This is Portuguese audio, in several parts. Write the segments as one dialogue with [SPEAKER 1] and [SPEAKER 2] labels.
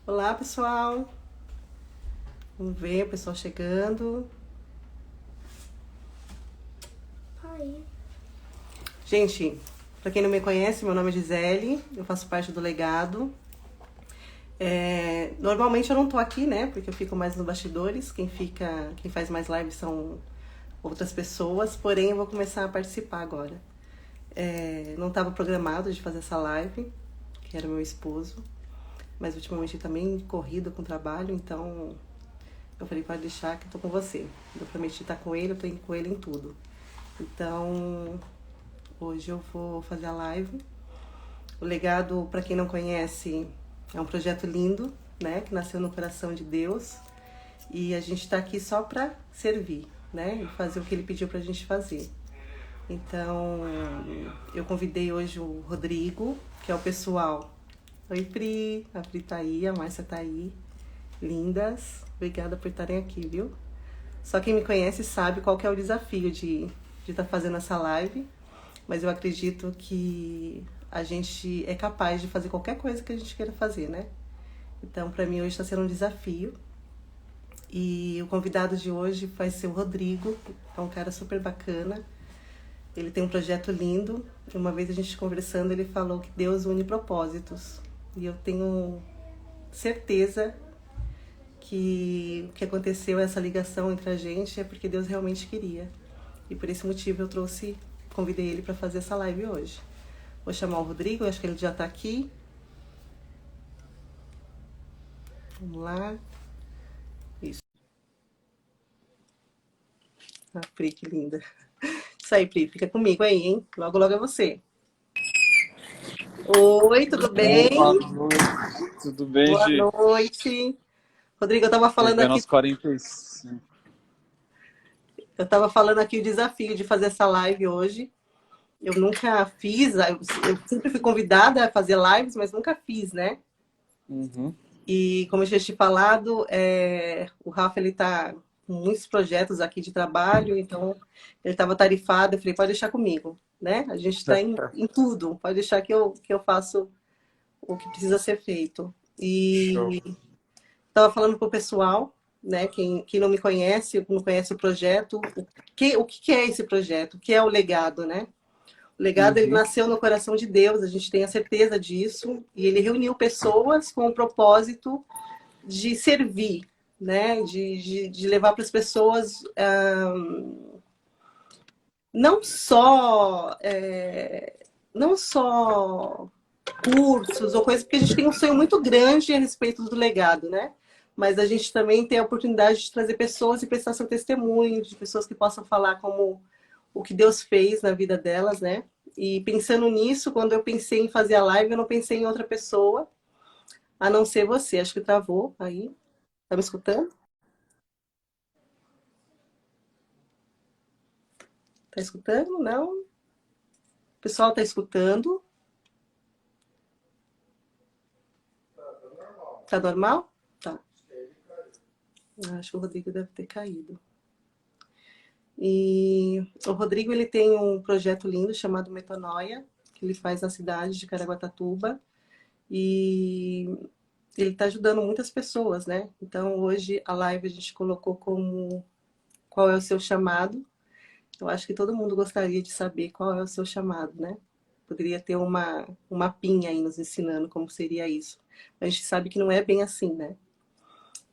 [SPEAKER 1] Olá, pessoal. Vamos ver o pessoal chegando.
[SPEAKER 2] Oi.
[SPEAKER 1] Gente, para quem não me conhece, meu nome é Gisele, eu faço parte do Legado. Normalmente eu não tô aqui, né? Porque eu fico mais nos bastidores. Quem faz mais lives são outras pessoas. Porém, eu vou começar a participar agora. Não estava programado de fazer essa live, que era meu esposo. Mas ultimamente também corrido com trabalho, então eu falei, pode deixar que eu tô com você. Eu prometi estar com ele, eu tô indo com ele em tudo. Então, hoje eu vou fazer a live. O Legado, para quem não conhece, é um projeto lindo, né? Que nasceu no coração de Deus. E a gente está aqui só para servir, né? E fazer o que ele pediu para a gente fazer. Então, eu convidei hoje o Rodrigo, que é o pessoal. Oi, Pri. A Pri tá aí, a Márcia tá aí. Lindas. Obrigada por estarem aqui, viu? Só quem me conhece sabe qual que é o desafio de estar fazendo essa live. Mas eu acredito que a gente é capaz de fazer qualquer coisa que a gente queira fazer, né? Então, para mim, hoje está sendo um desafio. E o convidado de hoje vai ser o Rodrigo, é um cara super bacana. Ele tem um projeto lindo. Uma vez a gente conversando, ele falou que Deus une propósitos. E eu tenho certeza que o que aconteceu, essa ligação entre a gente, é porque Deus realmente queria. E por esse motivo eu convidei ele para fazer essa live hoje. Vou chamar o Rodrigo, acho que ele já está aqui. Vamos lá. Isso. Ah, Pri, que linda. Isso aí, Pri, fica comigo aí, hein? Logo, logo é você. Oi, tudo
[SPEAKER 3] Boa
[SPEAKER 1] bem?
[SPEAKER 3] noite, tudo bem,
[SPEAKER 1] Boa
[SPEAKER 3] Gi?
[SPEAKER 1] noite. Rodrigo,
[SPEAKER 3] Chegando aos 45.
[SPEAKER 1] eu tava falando aqui o desafio de fazer essa live hoje. Eu nunca fiz, eu sempre fui convidada a fazer lives, mas nunca fiz, né?
[SPEAKER 3] Uhum.
[SPEAKER 1] E como eu já tinha falado, o Rafa ele tá com muitos projetos aqui de trabalho, então ele estava tarifado. Eu falei, pode deixar comigo, né? A gente está em tudo, pode deixar que eu faço o que precisa ser feito.
[SPEAKER 3] Show.
[SPEAKER 1] E estava falando para o pessoal, né? Quem não me conhece, não conhece o projeto, o que é esse projeto? O que é o legado, né? O legado ele
[SPEAKER 3] Uhum.
[SPEAKER 1] nasceu no coração de Deus, a gente tem a certeza disso, e ele reuniu pessoas com o propósito de servir, né? De levar para as pessoas não só não só cursos ou coisas, porque a gente tem um sonho muito grande a respeito do legado, né? Mas a gente também tem a oportunidade de trazer pessoas e prestar seu testemunho, de pessoas que possam falar como o que Deus fez na vida delas, né? E pensando nisso, quando eu pensei em fazer a live, eu não pensei em outra pessoa, a não ser você. Acho que travou aí. Tá me escutando? Tá escutando? Não? O pessoal tá escutando? Tá normal? Tá. Acho que o Rodrigo deve ter caído. E o Rodrigo ele tem um projeto lindo chamado Metanoia, que ele faz na cidade de Caraguatatuba. E ele está ajudando muitas pessoas, né? Então hoje a live a gente colocou como qual é o seu chamado. Eu acho que todo mundo gostaria de saber qual é o seu chamado, né? Poderia ter um mapinha aí nos ensinando como seria isso. A gente sabe que não é bem assim, né?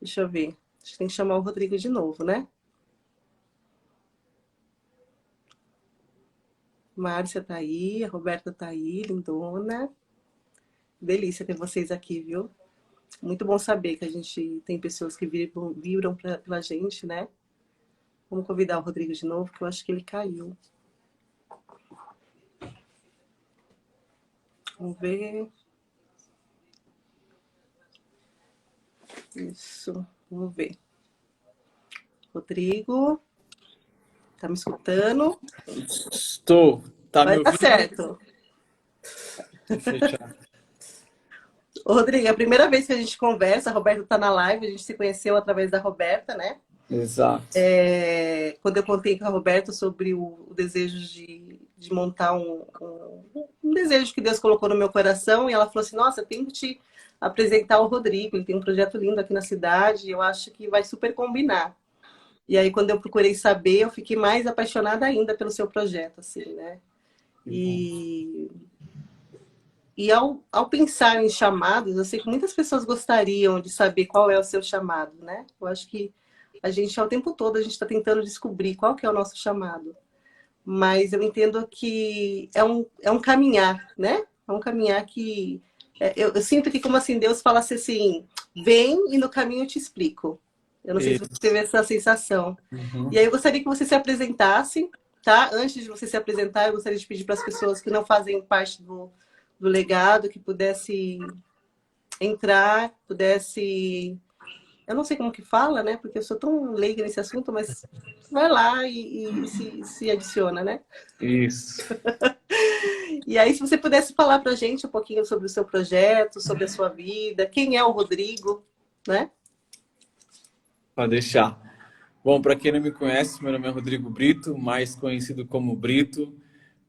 [SPEAKER 1] Deixa eu ver. A gente tem que chamar o Rodrigo de novo, né? Márcia tá aí, a Roberta tá aí, lindona. Delícia ter vocês aqui, viu? Muito bom saber que a gente tem pessoas que vibram pela gente, né? Vamos convidar o Rodrigo de novo, que eu acho que ele caiu. Vamos ver. Isso. Vamos ver. Rodrigo, tá me escutando?
[SPEAKER 3] Estou. Tá me
[SPEAKER 1] Vai dar
[SPEAKER 3] ouvindo?
[SPEAKER 1] certo.
[SPEAKER 3] Vou fechar.
[SPEAKER 1] Ô, Rodrigo, é a primeira vez que a gente conversa, a Roberta tá na live, a gente se conheceu através da Roberta, né?
[SPEAKER 3] Exato.
[SPEAKER 1] Quando eu contei com a Roberta sobre o desejo de montar um desejo que Deus colocou no meu coração e ela falou assim, nossa, eu tenho que te apresentar o Rodrigo, ele tem um projeto lindo aqui na cidade, eu acho que vai super combinar. E aí, quando eu procurei saber, eu fiquei mais apaixonada ainda pelo seu projeto, assim, né? E ao pensar em chamados, eu sei que muitas pessoas gostariam de saber qual é o seu chamado, né? Eu acho que a gente, ao tempo todo, a gente está tentando descobrir qual que é o nosso chamado. Mas eu entendo que é um caminhar, né? É um caminhar que... eu sinto que, como assim, Deus falasse assim, vem e no caminho eu te explico. Eu não sei se você teve essa sensação. E aí eu gostaria que você se apresentasse, tá? Antes de você se apresentar, eu gostaria de pedir para as pessoas que não fazem parte do legado, que pudesse entrar, pudesse... Eu não sei como que fala, né? Porque eu sou tão leiga nesse assunto, mas vai lá e se adiciona, né?
[SPEAKER 3] Isso.
[SPEAKER 1] E aí, se você pudesse falar para a gente um pouquinho sobre o seu projeto, sobre a sua vida, quem é o Rodrigo, né?
[SPEAKER 3] Pode deixar. Bom, para quem não me conhece, meu nome é Rodrigo Brito, mais conhecido como Brito.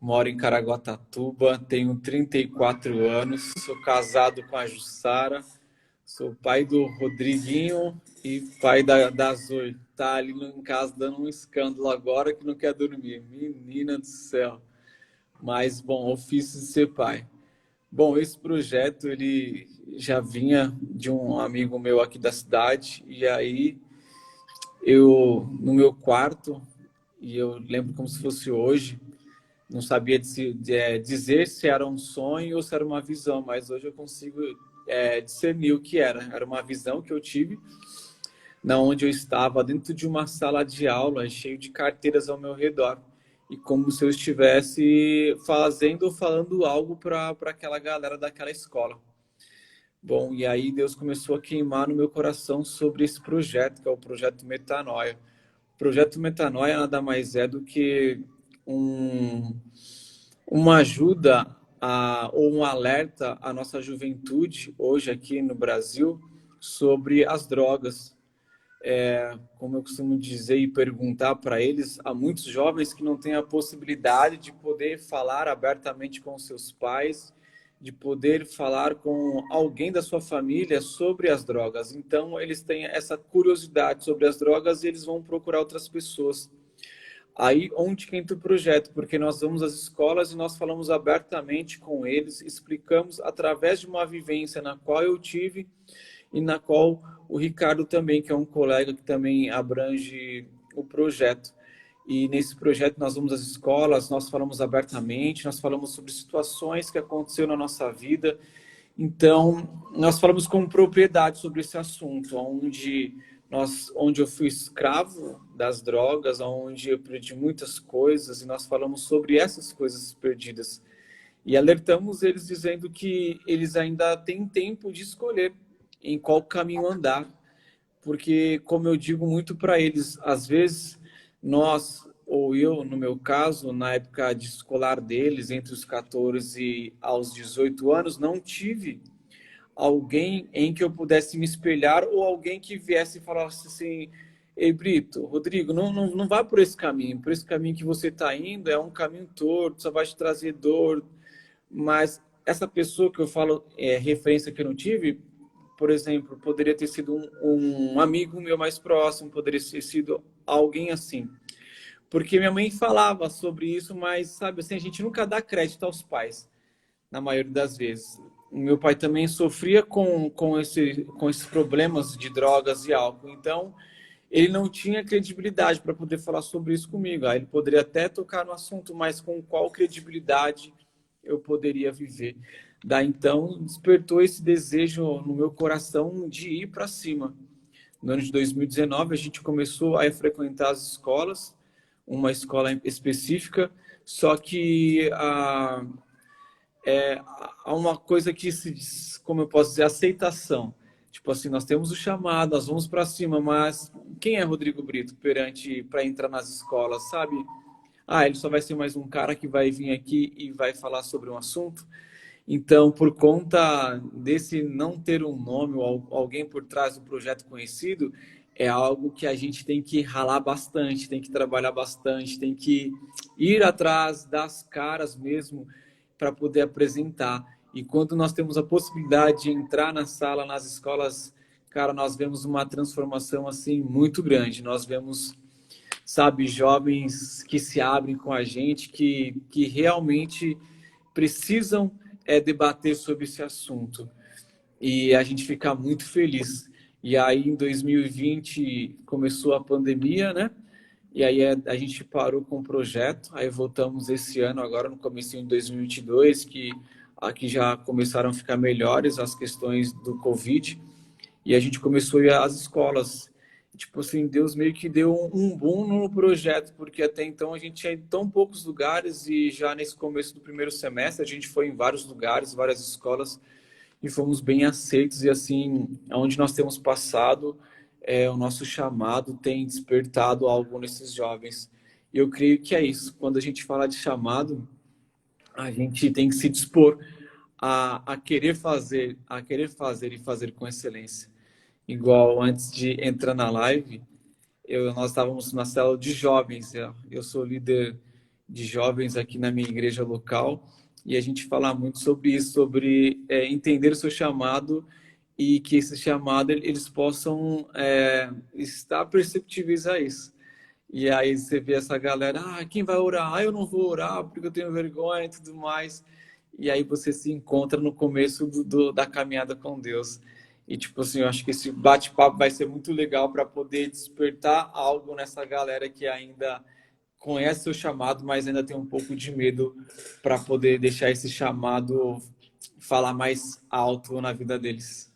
[SPEAKER 3] Moro em Caraguatatuba, tenho 34 anos, sou casado com a Jussara, sou pai do Rodriguinho e pai da Zoe. Tá ali em casa dando um escândalo agora que não quer dormir. Menina do céu. Mas, bom, ofício de ser pai. Bom, esse projeto, ele já vinha de um amigo meu aqui da cidade, e aí eu, no meu quarto, e eu lembro como se fosse hoje, não sabia dizer se era um sonho ou se era uma visão, mas hoje eu consigo discernir o que era. Era uma visão que eu tive, na onde eu estava dentro de uma sala de aula, cheio de carteiras ao meu redor, e como se eu estivesse fazendo ou falando algo para aquela galera daquela escola. Bom, e aí Deus começou a queimar no meu coração sobre esse projeto, que é o Projeto Metanoia. O Projeto Metanoia nada mais é do que uma ajuda ou um alerta à nossa juventude, hoje aqui no Brasil, sobre as drogas. Como eu costumo dizer e perguntar para eles, há muitos jovens que não têm a possibilidade de poder falar abertamente com seus pais, de poder falar com alguém da sua família sobre as drogas. Então, eles têm essa curiosidade sobre as drogas e eles vão procurar outras pessoas. Aí onde que entra o projeto, porque nós vamos às escolas e nós falamos abertamente com eles, explicamos através de uma vivência na qual eu tive e na qual o Ricardo também, que é um colega que também abrange o projeto. E nesse projeto nós vamos às escolas, nós falamos abertamente, nós falamos sobre situações que aconteceram na nossa vida. Então, nós falamos com propriedade sobre esse assunto, onde eu fui escravo das drogas, onde eu perdi muitas coisas, e nós falamos sobre essas coisas perdidas. E alertamos eles dizendo que eles ainda têm tempo de escolher em qual caminho andar. Porque, como eu digo muito para eles, às vezes nós, ou eu, no meu caso, na época de escolar deles, entre os 14 aos 18 anos, não tive alguém em que eu pudesse me espelhar ou alguém que viesse e falasse assim: ei, Brito, Rodrigo, não vá por esse caminho que você está indo é um caminho torto, só vai te trazer dor. Mas essa pessoa que eu falo, referência que eu não tive, por exemplo, poderia ter sido um amigo meu mais próximo, poderia ter sido alguém assim. Porque minha mãe falava sobre isso, mas, sabe, assim, a gente nunca dá crédito aos pais, na maioria das vezes. O meu pai também sofria com esses problemas de drogas e álcool, então ele não tinha credibilidade para poder falar sobre isso comigo. Aí ele poderia até tocar no assunto, mas com qual credibilidade eu poderia viver? Daí então despertou esse desejo no meu coração de ir para cima. No ano de 2019 a gente começou a frequentar as escolas, uma escola específica, só que há uma coisa que se diz, como eu posso dizer, aceitação. Tipo assim, nós temos o chamado, nós vamos para cima, mas quem é Rodrigo Brito para entrar nas escolas, sabe? Ele só vai ser mais um cara que vai vir aqui e vai falar sobre um assunto. Então, por conta desse não ter um nome ou alguém por trás do projeto conhecido, é algo que a gente tem que ralar bastante, tem que trabalhar bastante, tem que ir atrás das caras mesmo, para poder apresentar. E quando nós temos a possibilidade de entrar na sala, nas escolas, cara, nós vemos uma transformação assim muito grande. Nós vemos, sabe, jovens que se abrem com a gente, que realmente precisam debater sobre esse assunto. E a gente fica muito feliz. E aí, em 2020, começou a pandemia, né? E aí a gente parou com o projeto. Aí voltamos esse ano, agora no começo de 2022, que aqui já começaram a ficar melhores as questões do Covid. E a gente começou a ir às escolas. Tipo assim, Deus meio que deu um boom no projeto, porque até então a gente ia em tão poucos lugares e já nesse começo do primeiro semestre a gente foi em vários lugares, várias escolas e fomos bem aceitos. E assim, onde nós temos passado, o nosso chamado tem despertado algo nesses jovens. E eu creio que é isso. Quando a gente fala de chamado, a gente tem que se dispor a querer fazer e fazer com excelência. Igual antes de entrar na live, nós estávamos na célula de jovens. Eu sou líder de jovens aqui na minha igreja local e a gente fala muito sobre isso, sobre entender o seu chamado e que esse chamado eles possam estar perceptíveis a isso. E aí você vê essa galera, quem vai orar? Eu não vou orar porque eu tenho vergonha e tudo mais. E aí você se encontra no começo da caminhada com Deus. E, tipo assim, eu acho que esse bate-papo vai ser muito legal para poder despertar algo nessa galera que ainda conhece o chamado, mas ainda tem um pouco de medo para poder deixar esse chamado falar mais alto na vida deles.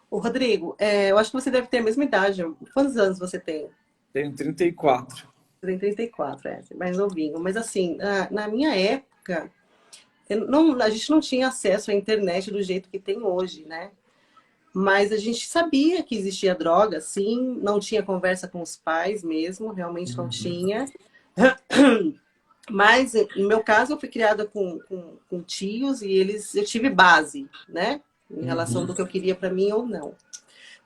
[SPEAKER 1] Ô, Rodrigo, eu acho que você deve ter a mesma idade. Quantos anos você tem?
[SPEAKER 3] Tenho 34.
[SPEAKER 1] Você tem 34, mais novinho. Mas assim, na minha época, a gente não tinha acesso à internet do jeito que tem hoje, né? Mas a gente sabia que existia droga, sim, não tinha conversa com os pais mesmo, realmente não tinha. Mas, no meu caso, eu fui criada com tios e eu tive base, né? Em relação do que eu queria para mim ou não.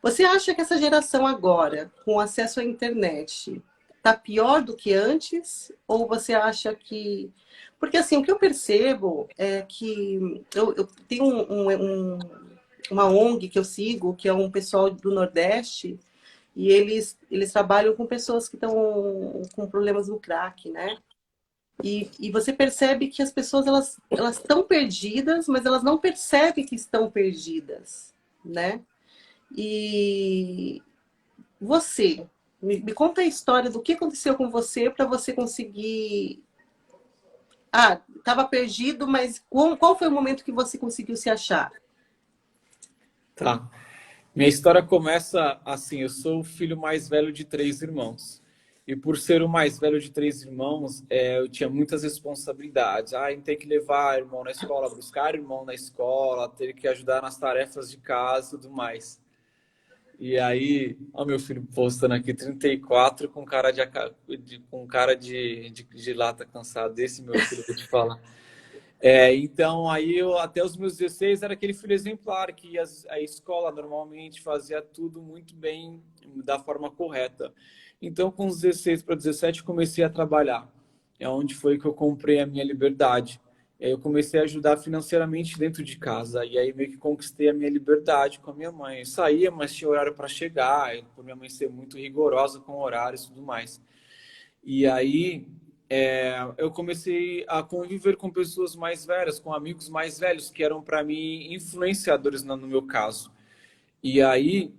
[SPEAKER 1] Você acha que essa geração agora, com acesso à internet, tá pior do que antes? Ou você acha que... Porque, assim, o que eu percebo é que eu tenho uma ONG que eu sigo, que é um pessoal do Nordeste, e eles trabalham com pessoas que estão com problemas no crack, né? E você percebe que as pessoas, elas estão perdidas, mas elas não percebem que estão perdidas, né? E você, me conta a história do que aconteceu com você para você conseguir... estava perdido, mas qual foi o momento que você conseguiu se achar?
[SPEAKER 3] Tá. Minha história começa assim, eu sou o filho mais velho de 3 irmãos. E por ser o mais velho de 3 irmãos, eu tinha muitas responsabilidades. Ter que levar irmão na escola, buscar irmão na escola, ter que ajudar nas tarefas de casa e tudo mais. E aí, ó, meu filho postando aqui 34 com cara de lata cansado. Desse meu filho, vou te falar. Então, aí até os meus 16 era aquele filho exemplar que a escola normalmente fazia tudo muito bem, da forma correta. Então, com os 16 para 17, comecei a trabalhar. É onde foi que eu comprei a minha liberdade. E aí eu comecei a ajudar financeiramente dentro de casa. E aí meio que conquistei a minha liberdade com a minha mãe. Eu saía, mas tinha horário para chegar, por minha mãe ser muito rigorosa com horários e tudo mais. E aí... eu comecei a conviver com pessoas mais velhas, com amigos mais velhos, que eram para mim influenciadores no meu caso. E aí,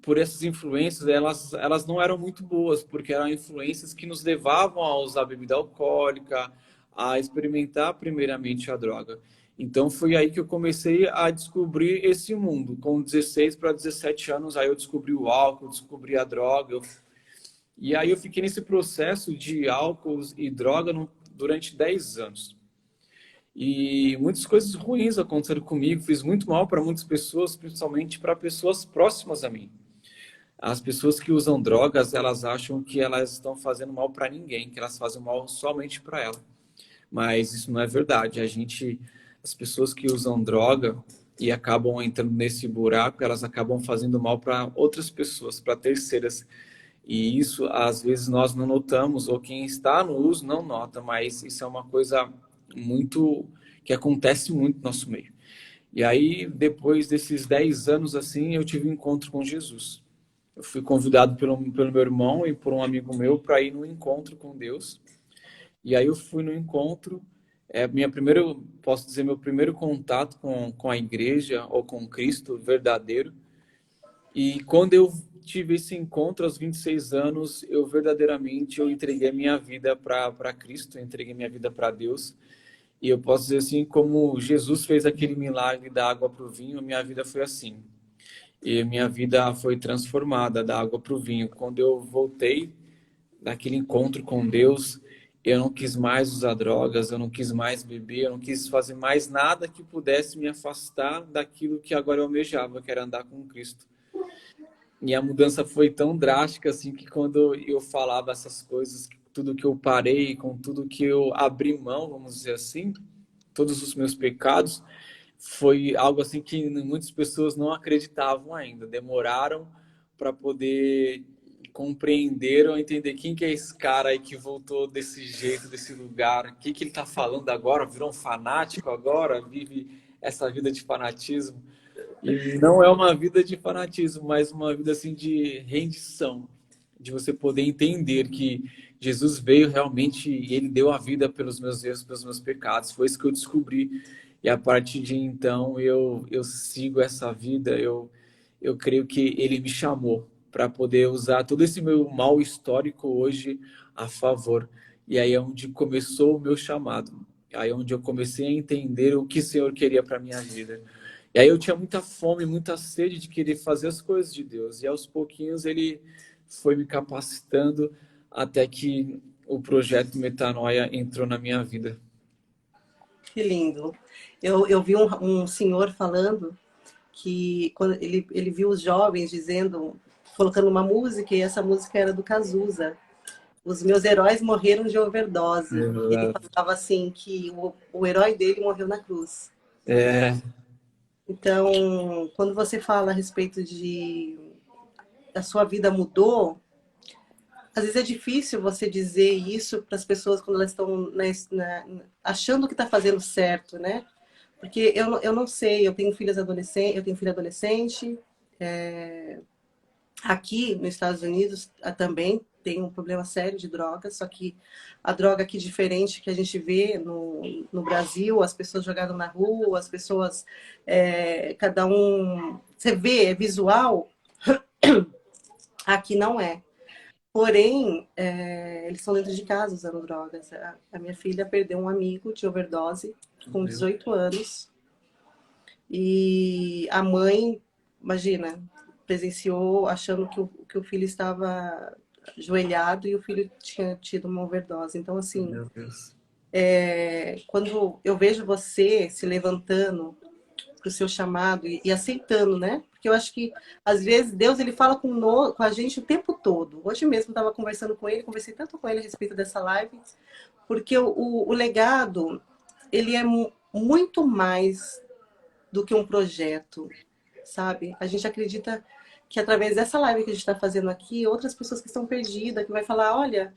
[SPEAKER 3] por essas influências, elas não eram muito boas, porque eram influências que nos levavam a usar bebida alcoólica, a experimentar primeiramente a droga. Então foi aí que eu comecei a descobrir esse mundo. Com 16 para 17 anos, aí eu descobri o álcool, descobri a droga. E aí eu fiquei nesse processo de álcool e droga durante 10 anos. E muitas coisas ruins aconteceram comigo, fiz muito mal para muitas pessoas, principalmente para pessoas próximas a mim. As pessoas que usam drogas, elas acham que elas estão fazendo mal para ninguém, que elas fazem mal somente para ela. Mas isso não é verdade. As pessoas que usam droga e acabam entrando nesse buraco, elas acabam fazendo mal para outras pessoas, para terceiras. E isso, às vezes, nós não notamos, ou quem está no uso não nota, mas isso é uma coisa muito que acontece muito no nosso meio. E aí, depois desses 10 anos, assim, eu tive um encontro com Jesus. Eu fui convidado pelo meu irmão e por um amigo meu para ir num encontro com Deus. E aí eu fui no encontro, posso dizer, meu primeiro contato com a igreja ou com Cristo verdadeiro. E quando eu tive esse encontro aos 26 anos, eu verdadeiramente entreguei a minha vida para Cristo, eu entreguei minha vida para Deus. E eu posso dizer assim, como Jesus fez aquele milagre da água para o vinho, minha vida foi assim. E minha vida foi transformada da água para o vinho. Quando eu voltei daquele encontro com Deus, eu não quis mais usar drogas, eu não quis mais beber, eu não quis fazer mais nada que pudesse me afastar daquilo que agora eu almejava, que era andar com Cristo. E a mudança foi tão drástica assim que quando eu falava essas coisas, tudo que eu parei, com tudo que eu abri mão, vamos dizer assim, todos os meus pecados, foi algo assim que muitas pessoas não acreditavam ainda, demoraram para poder compreender ou entender quem que é esse cara aí que voltou desse jeito, desse lugar, o que que ele está falando agora, virou um fanático agora, vive essa vida de fanatismo. E não é uma vida de fanatismo, mas uma vida assim de rendição, de você poder entender que Jesus veio realmente e ele deu a vida pelos meus erros, pelos meus pecados. Foi isso que eu descobri. E a partir de então eu sigo essa vida, eu creio que ele me chamou para poder usar todo esse meu mal histórico hoje a favor. E aí é onde começou o meu chamado. Aí é onde eu comecei a entender o que o Senhor queria para minha vida. E aí eu tinha muita fome, muita sede de querer fazer as coisas de Deus. E aos pouquinhos ele foi me capacitando até que o projeto Metanoia entrou na minha vida.
[SPEAKER 1] Que lindo. Eu vi um senhor falando que quando ele viu os jovens dizendo, colocando uma música, e essa música era do Cazuza. Os meus heróis morreram de overdose. Ele falava assim que o herói dele morreu na cruz.
[SPEAKER 3] É,
[SPEAKER 1] Então, quando você fala a respeito de a sua vida mudou, às vezes é difícil você dizer isso para as pessoas quando elas estão achando que está fazendo certo, né? Porque eu não sei, eu tenho filho adolescente, aqui nos Estados Unidos também tem um problema sério de drogas, só que a droga aqui diferente que a gente vê no Brasil, as pessoas jogadas na rua, as pessoas, cada um, você vê, é visual, aqui não é. Porém, eles estão dentro de casa usando drogas. A minha filha perdeu um amigo de overdose com 18 anos. E a mãe, imagina, presenciou achando que o filho estava ajoelhado e o filho tinha tido uma overdose. Então, assim,
[SPEAKER 3] meu Deus.
[SPEAKER 1] quando eu vejo você se levantando para o seu chamado e aceitando, né? Porque eu acho que, às vezes, Deus ele fala com a gente o tempo todo. Hoje mesmo eu estava conversando com ele, conversei tanto com ele a respeito dessa live, porque o legado, ele é muito mais do que um projeto, sabe? A gente acredita que através dessa live que a gente está fazendo aqui, outras pessoas que estão perdidas, que vai falar, olha,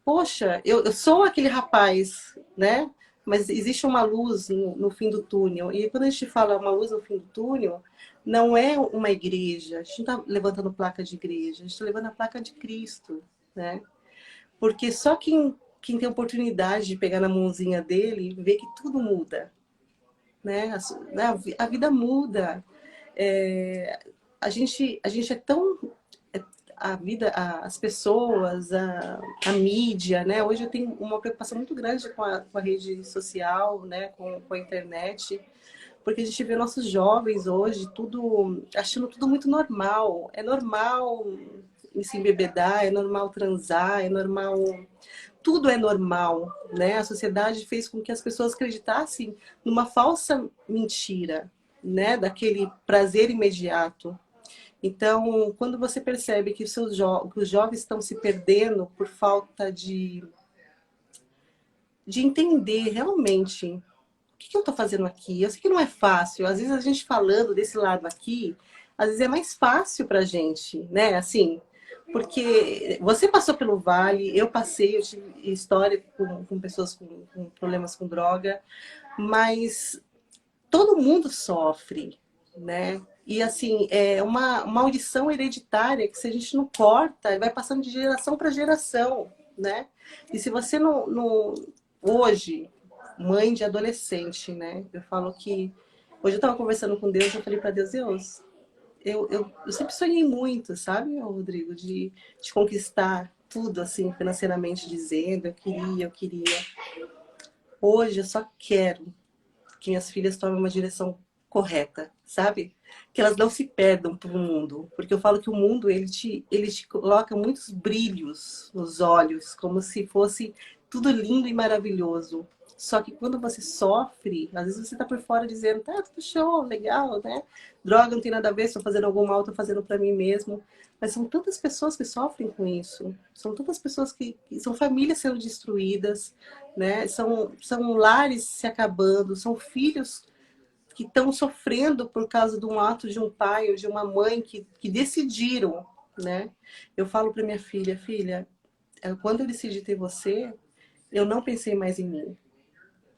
[SPEAKER 1] poxa, eu sou aquele rapaz, né? Mas existe uma luz no fim do túnel. E quando a gente fala uma luz no fim do túnel, não é uma igreja. A gente não está levantando placa de igreja, a gente está levando a placa de Cristo, né? Porque só quem tem oportunidade de pegar na mãozinha dele, vê que tudo muda, né? A vida muda. A gente é tão... A vida, as pessoas, a mídia, né? Hoje eu tenho uma preocupação muito grande com a rede social, né? Com a internet, porque a gente vê nossos jovens hoje tudo achando tudo muito normal. É normal se embebedar, é normal transar, é normal, tudo é normal, né? A sociedade fez com que as pessoas acreditassem numa falsa mentira, né? Daquele prazer imediato. Então, quando você percebe que que os jovens estão se perdendo por falta de entender realmente o que eu estou fazendo aqui. Eu sei que não é fácil. Às vezes a gente falando desse lado aqui, às vezes é mais fácil para a gente, né? Assim, porque você passou pelo vale, eu passei, eu tive história com pessoas com problemas com droga. mas todo mundo sofre, né? E assim, é uma maldição hereditária que se a gente não corta, vai passando de geração para geração, né? E se você não... Hoje, mãe de adolescente, né? Eu falo que... Hoje eu estava conversando com Deus, eu falei para Deus, Deus, eu sempre sonhei muito, sabe, Rodrigo, de conquistar tudo, assim, financeiramente dizendo, eu queria. Hoje eu só quero que minhas filhas tomem uma direção correta, sabe? Que elas não se perdam pro mundo. Porque eu falo que o mundo, ele te coloca muitos brilhos nos olhos, como se fosse tudo lindo e maravilhoso. Só que quando você sofre, às vezes você tá por fora dizendo, tá, tudo show, legal, né? Droga, não tem nada a ver, estou fazendo algum mal, estou fazendo para mim mesmo. Mas são tantas pessoas que sofrem com isso. São tantas pessoas que são famílias sendo destruídas, né? São lares se acabando, são filhos que estão sofrendo por causa de um ato de um pai ou de uma mãe que decidiram, né? Eu falo para minha filha, filha, quando eu decidi ter você, eu não pensei mais em mim,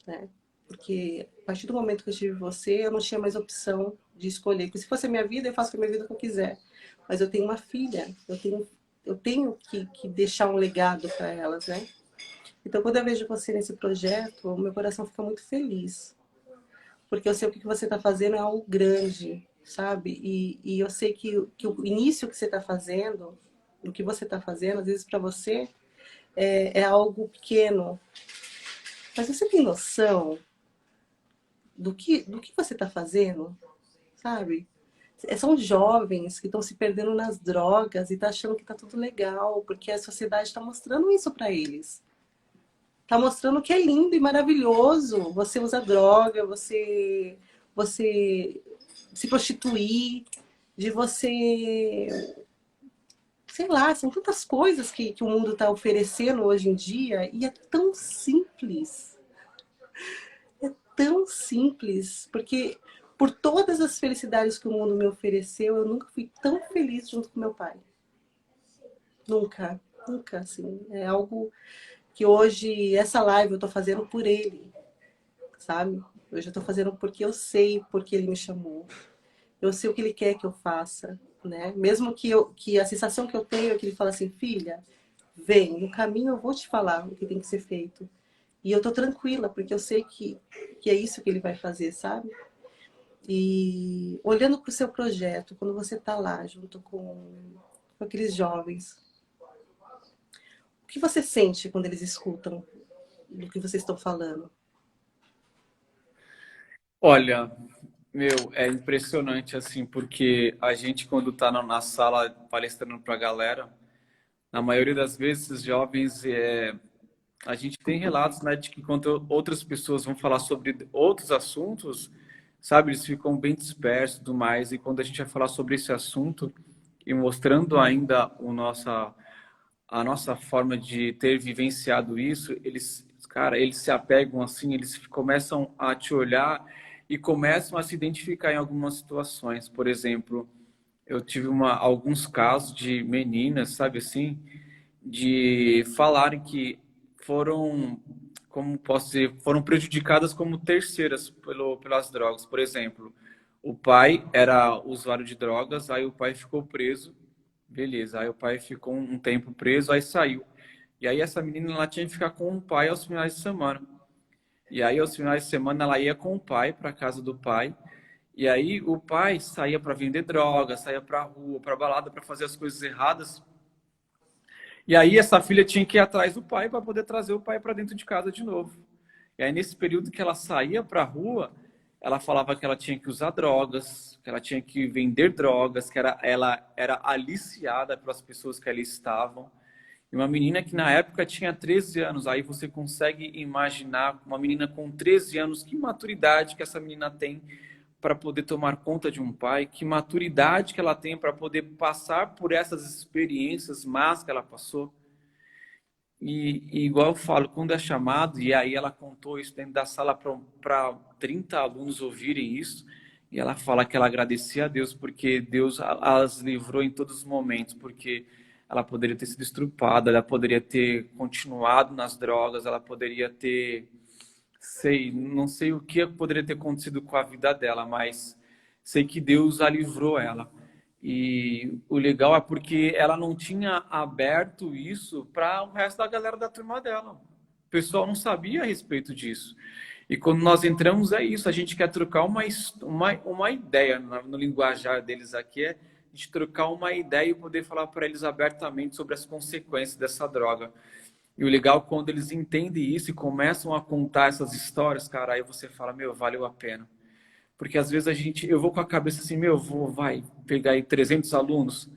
[SPEAKER 1] né? Porque a partir do momento que eu tive você, eu não tinha mais opção de escolher. Porque se fosse a minha vida, eu faço com a minha vida o que eu quiser. Mas eu tenho uma filha, eu tenho que deixar um legado para elas, né? Então, quando eu vejo você nesse projeto, o meu coração fica muito feliz. Porque eu sei o que você está fazendo é algo grande, sabe? E eu sei que o início que você está fazendo, o que você está fazendo, às vezes para você, é algo pequeno. Mas você tem noção do que você está fazendo, sabe? São jovens que estão se perdendo nas drogas e tá achando que tá tudo legal, porque a sociedade está mostrando isso para eles. Tá mostrando que é lindo e maravilhoso você usar droga, você se prostituir, de você, sei lá, são tantas coisas que o mundo está oferecendo hoje em dia e é tão simples. É tão simples, porque por todas as felicidades que o mundo me ofereceu, eu nunca fui tão feliz junto com meu pai. Nunca, nunca, assim. É algo que hoje, essa live eu tô fazendo por ele, sabe? Hoje eu tô fazendo porque eu sei porque ele me chamou. Eu sei o que ele quer que eu faça, né? Mesmo que a sensação que eu tenho é que ele fala assim, filha, vem, no caminho eu vou te falar o que tem que ser feito. E eu tô tranquila, porque eu sei que é isso que ele vai fazer, sabe? E olhando para o seu projeto, quando você tá lá junto com aqueles jovens, o que você sente quando eles escutam do que vocês estão falando?
[SPEAKER 3] Olha, meu, é impressionante assim, porque a gente quando está na sala palestrando para a galera, na maioria das vezes, os jovens, a gente tem relatos, né, de que quando outras pessoas vão falar sobre outros assuntos, sabe, eles ficam bem dispersos e tudo mais, e quando a gente vai falar sobre esse assunto e mostrando ainda a nossa forma de ter vivenciado isso, eles, cara, eles se apegam assim, eles começam a te olhar e começam a se identificar em algumas situações. Por exemplo, eu tive alguns casos de meninas, sabe assim, de falarem que foram, como posso dizer, foram prejudicadas como terceiras pelas drogas. Por exemplo, o pai era usuário de drogas, aí o pai ficou preso, beleza, aí o pai ficou um tempo preso, aí saiu. E aí essa menina ela tinha que ficar com o pai aos finais de semana. E aí aos finais de semana ela ia com o pai para casa do pai. E aí o pai saía para vender droga, saía para rua, para balada, para fazer as coisas erradas. E aí essa filha tinha que ir atrás do pai para poder trazer o pai para dentro de casa de novo. E aí nesse período que ela saía para a rua, ela falava que ela tinha que usar drogas, que ela tinha que vender drogas, que ela era aliciada pelas pessoas que ali estavam. E uma menina que na época tinha 13 anos, aí você consegue imaginar uma menina com 13 anos, que maturidade que essa menina tem para poder tomar conta de um pai, que maturidade que ela tem para poder passar por essas experiências más que ela passou. E igual eu falo, quando é chamado, e aí ela contou isso dentro da sala para 30 alunos ouvirem isso, e ela fala que ela agradecia a Deus porque Deus as livrou em todos os momentos, porque ela poderia ter sido estrupada, ela poderia ter continuado nas drogas, ela poderia ter, Sei, não sei o que poderia ter acontecido com a vida dela, mas sei que Deus a livrou ela. E o legal é porque ela não tinha aberto isso para o resto da galera da turma dela. O pessoal não sabia a respeito disso. E quando nós entramos, é isso. A gente quer trocar uma ideia no linguajar deles aqui, é a gente trocar uma ideia e poder falar para eles abertamente sobre as consequências dessa droga. E o legal, quando eles entendem isso e começam a contar essas histórias, cara, aí você fala, meu, valeu a pena. Porque às vezes eu vou com a cabeça assim, meu, vai pegar aí 300 alunos.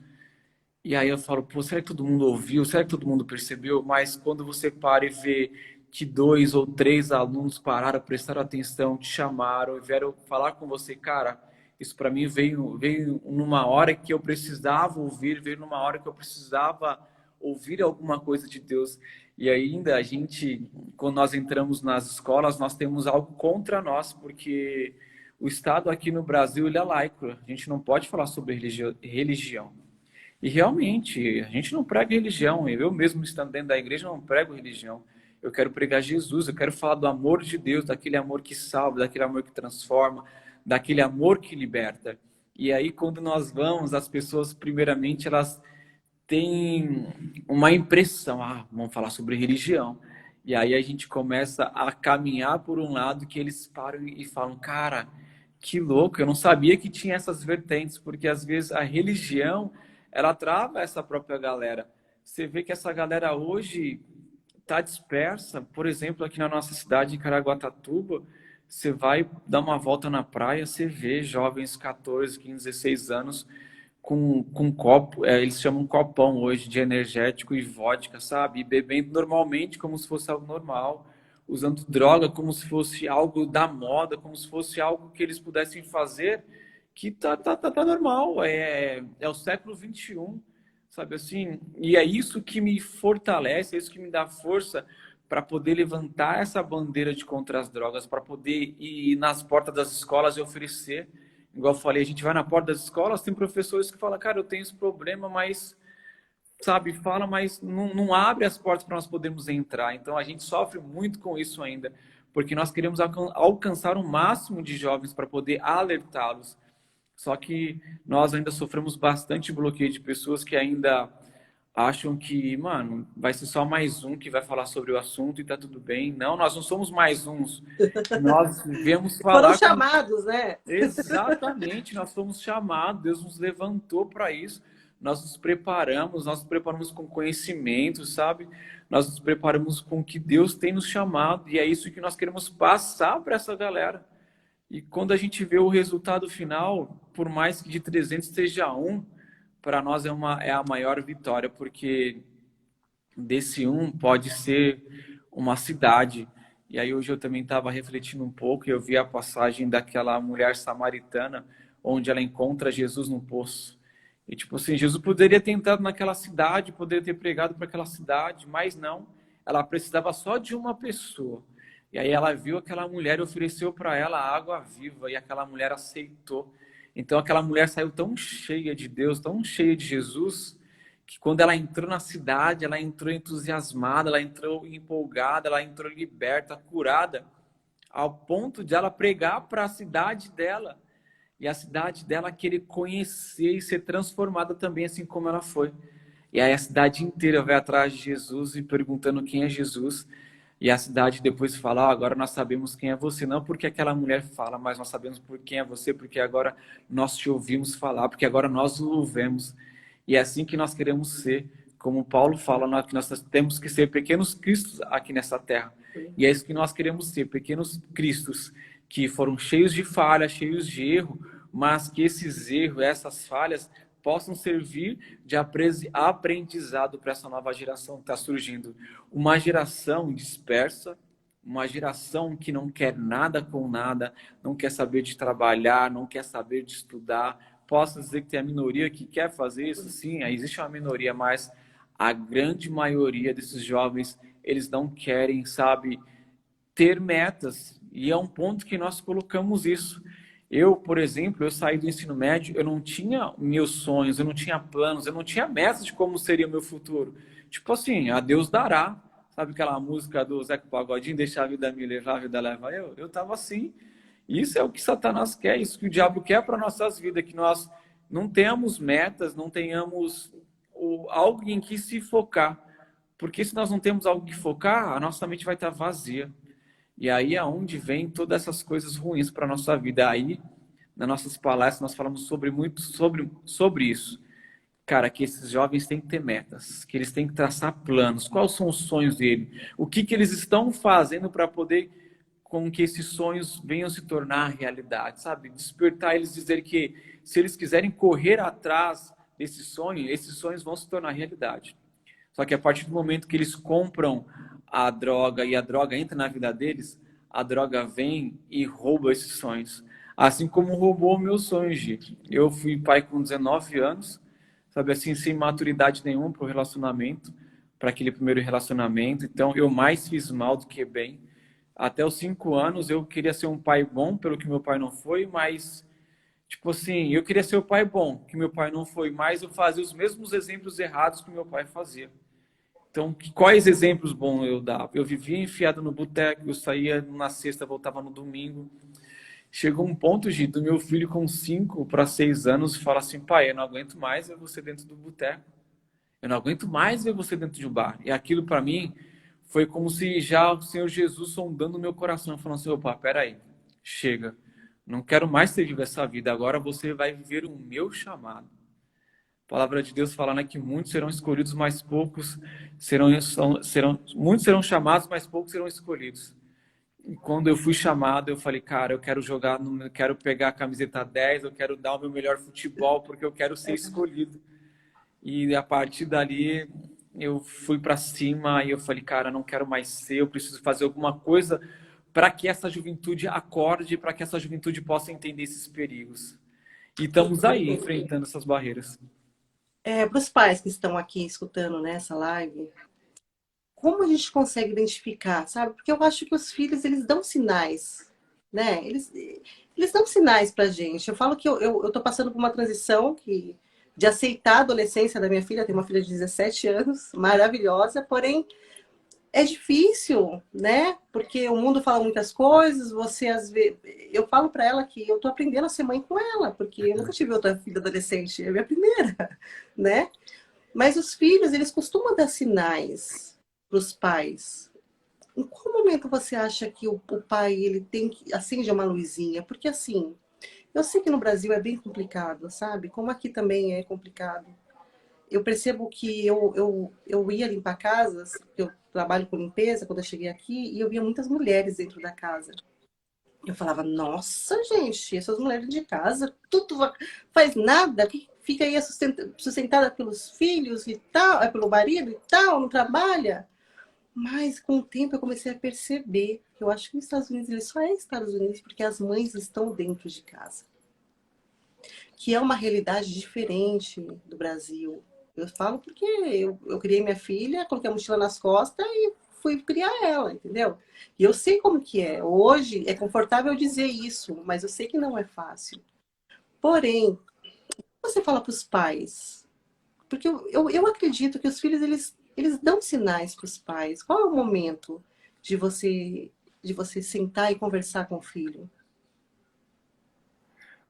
[SPEAKER 3] E aí eu falo, pô, será que todo mundo ouviu? Será que todo mundo percebeu? Mas quando você para e vê que 2 ou 3 alunos pararam, prestaram atenção, te chamaram, vieram falar com você, cara, isso para mim veio numa hora que eu precisava ouvir, veio numa hora que eu precisava ouvir alguma coisa de Deus. E ainda a gente, quando nós entramos nas escolas, nós temos algo contra nós, porque o Estado aqui no Brasil ele é laico. A gente não pode falar sobre religião. E realmente, a gente não prega religião. Eu mesmo estando dentro da igreja não prego religião. Eu quero pregar Jesus, eu quero falar do amor de Deus, daquele amor que salva, daquele amor que transforma, daquele amor que liberta. E aí, quando nós vamos, as pessoas, primeiramente, elas têm uma impressão, vamos falar sobre religião. E aí a gente começa a caminhar por um lado que eles param e falam, cara, que louco, eu não sabia que tinha essas vertentes, porque às vezes a religião, ela trava essa própria galera. Você vê que essa galera hoje está dispersa, por exemplo, aqui na nossa cidade, em Caraguatatuba, você vai dar uma volta na praia, você vê jovens 14, 15, 16 anos com copo, eles chamam copão hoje de energético e vodka, sabe? E bebendo normalmente como se fosse algo normal, usando droga como se fosse algo da moda, como se fosse algo que eles pudessem fazer que tá normal, é o século XXI, sabe assim? E é isso que me fortalece, é isso que me dá força para poder levantar essa bandeira de contra as drogas, para poder ir nas portas das escolas e oferecer. Igual eu falei, a gente vai na porta das escolas, tem professores que falam, cara, eu tenho esse problema, mas, sabe, fala, mas não abre as portas para nós podermos entrar. Então, a gente sofre muito com isso ainda, porque nós queremos alcançar o máximo de jovens para poder alertá-los. Só que nós ainda sofremos bastante bloqueio de pessoas que ainda acham que, mano, vai ser só mais um que vai falar sobre o assunto e tá tudo bem. Não, nós não somos mais uns. Nós viemos
[SPEAKER 1] Foram
[SPEAKER 3] falar
[SPEAKER 1] chamados, né?
[SPEAKER 3] Exatamente, nós fomos chamados, Deus nos levantou para isso. Nós nos preparamos com conhecimento, sabe? Nós nos preparamos com o que Deus tem nos chamado e é isso que nós queremos passar para essa galera. E quando a gente vê o resultado final, por mais que de 300 seja um, para nós é a maior vitória, porque desse um pode ser uma cidade. E aí hoje eu também estava refletindo um pouco e eu vi a passagem daquela mulher samaritana, onde ela encontra Jesus no poço. E tipo assim, Jesus poderia ter entrado naquela cidade, poderia ter pregado para aquela cidade, mas não. Ela precisava só de uma pessoa. E aí ela viu aquela mulher e ofereceu para ela água viva, e aquela mulher aceitou. Então aquela mulher saiu tão cheia de Deus, tão cheia de Jesus, que quando ela entrou na cidade, ela entrou entusiasmada, ela entrou empolgada, ela entrou liberta, curada, ao ponto de ela pregar para a cidade dela, e a cidade dela querer conhecer e ser transformada também, assim como ela foi. E aí a cidade inteira vai atrás de Jesus e perguntando quem é Jesus. E a cidade depois fala, agora nós sabemos quem é você, não porque aquela mulher fala, mas nós sabemos por quem é você, porque agora nós te ouvimos falar, porque agora nós o ouvemos. E é assim que nós queremos ser, como Paulo fala, que nós temos que ser pequenos cristos aqui nessa terra. E é isso que nós queremos ser, pequenos cristos, que foram cheios de falhas, cheios de erro, mas que esses erros, essas falhas, possam servir de aprendizado para essa nova geração que está surgindo. Uma geração dispersa, uma geração que não quer nada com nada, não quer saber de trabalhar, não quer saber de estudar. Posso dizer que tem a minoria que quer fazer isso? Sim, existe uma minoria, mas a grande maioria desses jovens, eles não querem, sabe, ter metas. E é um ponto que nós colocamos isso. Eu, por exemplo, eu saí do ensino médio, eu não tinha meus sonhos, eu não tinha planos, eu não tinha metas de como seria o meu futuro. Tipo assim, a Deus dará, Sabe aquela música do Zeca Pagodinho, deixa a vida me levar, a vida leva eu? Eu tava assim. Isso é o que Satanás quer, isso que o diabo quer para nossas vidas, que nós não tenhamos metas, não tenhamos algo em que se focar. Porque se nós não temos algo que focar, a nossa mente vai estar vazia. E aí é onde vem todas essas coisas ruins para a nossa vida. Aí, nas nossas palestras, nós falamos muito sobre isso. Cara, que esses jovens têm que ter metas, que eles têm que traçar planos. Quais são os sonhos dele? O que eles estão fazendo para poder com que esses sonhos venham se tornar realidade, sabe? Despertar eles, dizer que se eles quiserem correr atrás desse sonho, esses sonhos vão se tornar realidade. Só que a partir do momento que eles compram a droga e a droga entra na vida deles, a droga vem e rouba esses sonhos. Assim como roubou meus sonhos, Gi. Eu fui pai com 19 anos, sabe assim, sem maturidade nenhuma para o relacionamento, para aquele primeiro relacionamento. Então, eu mais fiz mal do que bem. Até os 5 anos, eu queria ser um pai bom, pelo que meu pai não foi, mas, tipo assim, eu queria ser o pai bom, que meu pai não foi, mas eu fazia os mesmos exemplos errados que meu pai fazia. Então, quais exemplos bons eu dava? Eu vivia enfiado no boteco, eu saía na sexta, voltava no domingo. Chegou um ponto, Gi, do meu filho com 5 para 6 anos, fala assim, pai, eu não aguento mais ver você dentro do boteco. Eu não aguento mais ver você dentro de um bar. E aquilo, para mim, foi como se já o Senhor Jesus sondando o meu coração, falando assim, opa, peraí, chega. Não quero mais ter vivido essa vida. Agora você vai viver o meu chamado. A palavra de Deus fala, né, que muitos serão escolhidos, mas poucos muitos serão chamados, mas poucos serão escolhidos. E quando eu fui chamado, eu falei, cara, eu quero jogar, eu quero pegar a camiseta 10, eu quero dar o meu melhor futebol, porque eu quero ser escolhido. E a partir dali, eu fui para cima e eu falei, cara, não quero mais ser, eu preciso fazer alguma coisa para que essa juventude acorde, para que essa juventude possa entender esses perigos. E estamos aí, enfrentando essas barreiras.
[SPEAKER 1] Para os pais que estão aqui escutando nessa live, como a gente consegue identificar, sabe? Porque eu acho que os filhos, eles dão sinais, né? Eles dão sinais pra gente. Eu falo que eu tô passando por uma transição de aceitar a adolescência da minha filha. Tenho uma filha de 17 anos, maravilhosa, porém é difícil, né? Porque o mundo fala muitas coisas, você às vezes... Eu falo pra ela que eu tô aprendendo a ser mãe com ela, porque eu nunca tive outra filha adolescente, é a minha primeira, né? Mas os filhos, eles costumam dar sinais para os pais. Em qual momento você acha que o pai ele tem que acende uma luzinha? Porque assim, eu sei que no Brasil é bem complicado, sabe? Como aqui também é complicado. Eu percebo que eu ia limpar casas, eu trabalho com limpeza quando eu cheguei aqui, e eu via muitas mulheres dentro da casa. Eu falava, nossa, gente, essas mulheres de casa, tudo faz nada, fica aí sustentada pelos filhos e tal, pelo marido e tal, não trabalha. Mas com o tempo eu comecei a perceber que eu acho que nos Estados Unidos ele só é Estados Unidos porque as mães estão dentro de casa. Que é uma realidade diferente do Brasil. Eu falo porque eu criei minha filha, coloquei a mochila nas costas e fui criar ela, entendeu? E eu sei como que é. Hoje é confortável dizer isso, mas eu sei que não é fácil. Porém, você fala para os pais, porque eu acredito que os filhos, eles dão sinais para os pais. Qual é o momento de você sentar e conversar com o filho?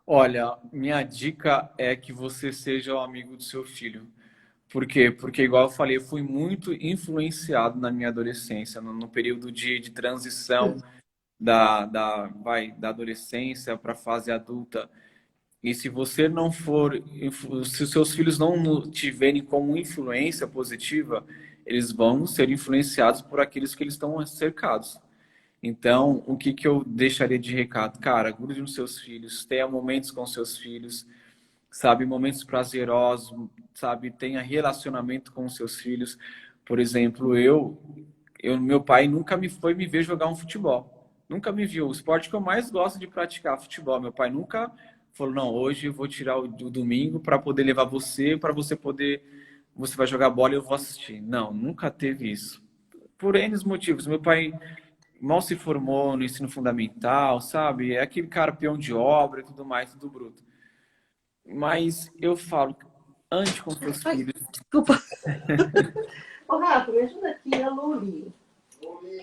[SPEAKER 3] Olha, minha dica é que você seja o amigo do seu filho. Por quê? Porque, igual eu falei, eu fui muito influenciado na minha adolescência, no período de transição da adolescência para a fase adulta. E se você não for, se os seus filhos não te verem como influência positiva, eles vão ser influenciados por aqueles que eles estão cercados. Então, o que eu deixaria de recado? Cara, grude nos seus filhos, tenha momentos com seus filhos, sabe, momentos prazerosos, sabe, tenha relacionamento com os seus filhos. Por exemplo, meu pai nunca me foi me ver jogar um futebol. Nunca me viu. O esporte que eu mais gosto de praticar, futebol. Meu pai nunca falou, não, hoje eu vou tirar o domingo para poder levar você, para você vai jogar bola e eu vou assistir. Não, nunca teve isso. Por N motivos. Meu pai mal se formou no ensino fundamental, sabe? É aquele cara peão de obra e tudo mais, tudo bruto. Mas eu falo, ande com seus
[SPEAKER 1] Ai,
[SPEAKER 3] filhos.
[SPEAKER 1] desculpa. Ô, Rafa, me ajuda aqui, a Luli.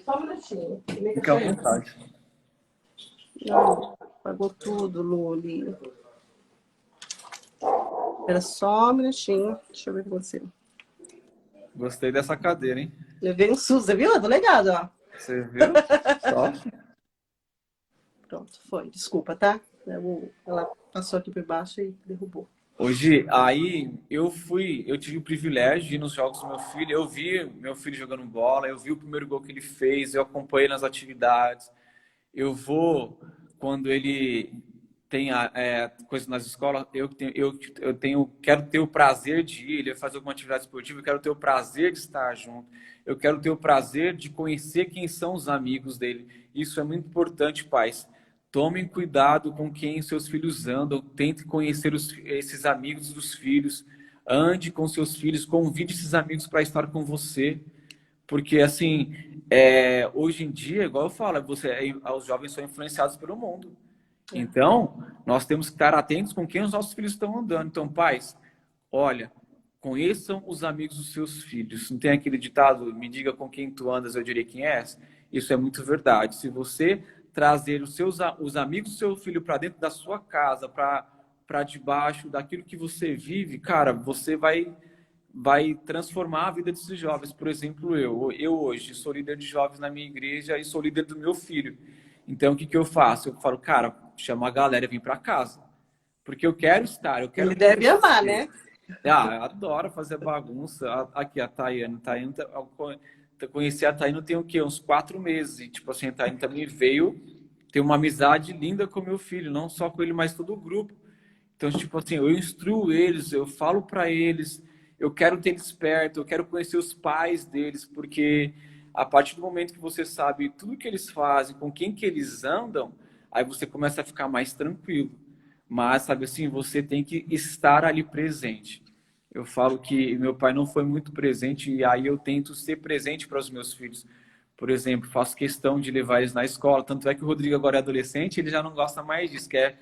[SPEAKER 1] Só um minutinho.
[SPEAKER 3] Fica à vontade.
[SPEAKER 1] Não, pagou tudo, Luli. Espera só um minutinho. Deixa eu ver com você.
[SPEAKER 3] Gostei dessa cadeira, hein?
[SPEAKER 1] Levei um susto, você viu? Do legado, ó.
[SPEAKER 3] Você viu? Só.
[SPEAKER 1] Pronto, foi. Desculpa, tá? Ela passou aqui por baixo e derrubou.
[SPEAKER 3] Hoje, aí eu tive o privilégio de ir nos jogos do meu filho, eu vi meu filho jogando bola, eu vi o primeiro gol que ele fez, eu acompanhei nas atividades, eu vou, quando ele tem coisa nas escolas, quero ter o prazer de ir, ele vai fazer alguma atividade esportiva, eu quero ter o prazer de estar junto, eu quero ter o prazer de conhecer quem são os amigos dele. Isso é muito importante, pais. Tomem cuidado com quem seus filhos andam, tente conhecer esses amigos dos filhos, ande com seus filhos, convide esses amigos para estar com você, porque assim, hoje em dia, igual eu falo, os jovens são influenciados pelo mundo. Então, nós temos que estar atentos com quem os nossos filhos estão andando. Então, pais, olha, conheçam os amigos dos seus filhos. Não tem aquele ditado, me diga com quem tu andas, eu direi quem és? Isso é muito verdade. Se você trazer os amigos do seu filho para dentro da sua casa, para debaixo daquilo que você vive, cara, você vai transformar a vida desses jovens. Por exemplo, eu hoje sou líder de jovens na minha igreja e sou líder do meu filho. Então, o que eu faço? Eu falo, cara, chama a galera e vem para casa. Porque eu quero estar, eu quero...
[SPEAKER 1] Ele deve amar, né?
[SPEAKER 3] Eu adoro fazer bagunça. Aqui, a Tayane. Conheci a Tayane tem o quê? Uns 4 meses. E, tipo assim, a Tayane também veio ter uma amizade linda com meu filho. Não só com ele, mas todo o grupo. Então, tipo assim, eu instruo eles, eu falo para eles, eu quero ter eles perto, eu quero conhecer os pais deles, porque a partir do momento que você sabe tudo que eles fazem, com quem que eles andam, aí você começa a ficar mais tranquilo. Mas, sabe assim, você tem que estar ali presente. Eu falo que meu pai não foi muito presente e aí eu tento ser presente para os meus filhos. Por exemplo, faço questão de levar eles na escola. Tanto é que o Rodrigo agora é adolescente, ele já não gosta mais disso, quer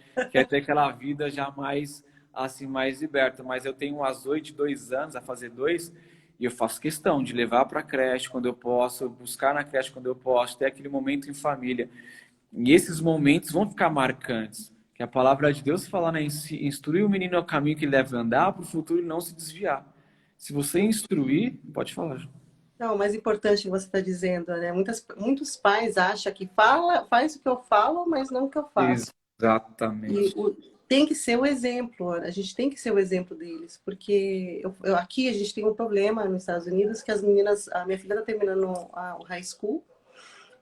[SPEAKER 3] ter aquela vida já mais, assim, mais liberta. Mas eu tenho uma Zoe de 2 anos, a fazer 2, e eu faço questão de levar para a creche quando eu posso, buscar na creche quando eu posso, ter aquele momento em família. E esses momentos vão ficar marcantes. Que a palavra de Deus fala, né? Instruir o menino ao caminho que ele deve andar para o futuro não se desviar. Se você instruir, pode falar, Ju.
[SPEAKER 1] Não, o mais importante que você está dizendo, né? Muitos pais acham que faz o que eu falo, mas não o que eu faço.
[SPEAKER 3] Exatamente.
[SPEAKER 1] Tem que ser o exemplo, a gente tem que ser o exemplo deles, porque aqui a gente tem um problema nos Estados Unidos que as meninas, a minha filha está terminando o high school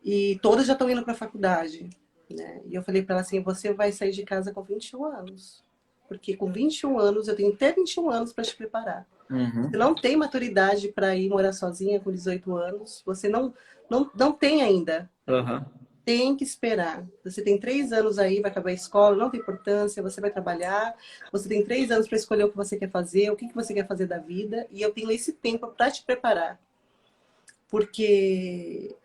[SPEAKER 1] e todas já estão indo para a faculdade, né? E eu falei para ela assim, você vai sair de casa com 21 anos, porque com 21 anos, eu tenho até 21 anos para te preparar. Você não tem maturidade para ir morar sozinha com 18 anos, você não tem ainda. Tem que esperar. Você tem 3 anos aí, vai acabar a escola, não tem importância, você vai trabalhar, você tem 3 anos para escolher o que você quer fazer, o que você quer fazer da vida, e eu tenho esse tempo para te preparar. Porque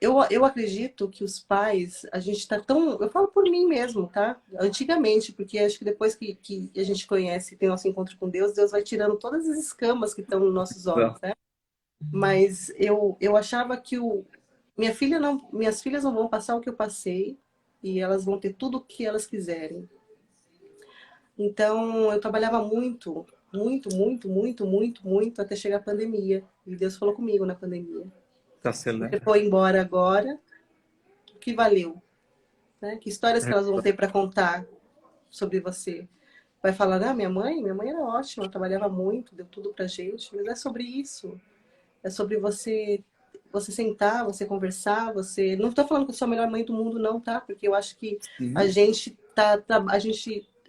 [SPEAKER 1] eu acredito que os pais, a gente está tão... Eu falo por mim mesmo, tá? Antigamente, porque acho que depois que a gente conhece, tem nosso encontro com Deus, Deus vai tirando todas as escamas que estão nos nossos olhos, né? Mas eu achava que minhas filhas não vão passar o que eu passei e elas vão ter tudo o que elas quiserem. Então, eu trabalhava muito, muito, muito, muito, muito, muito até chegar a pandemia. E Deus falou comigo na pandemia.
[SPEAKER 3] Tá excelente.
[SPEAKER 1] Você foi embora agora, o que valeu? Né? Que histórias que elas vão ter para contar sobre você? Vai falar, ah, minha mãe era ótima, ela trabalhava muito, deu tudo pra gente. Mas é sobre isso. É sobre você sentar, você conversar, você... Não estou falando que eu sou a melhor mãe do mundo, não, tá? Porque eu acho que a gente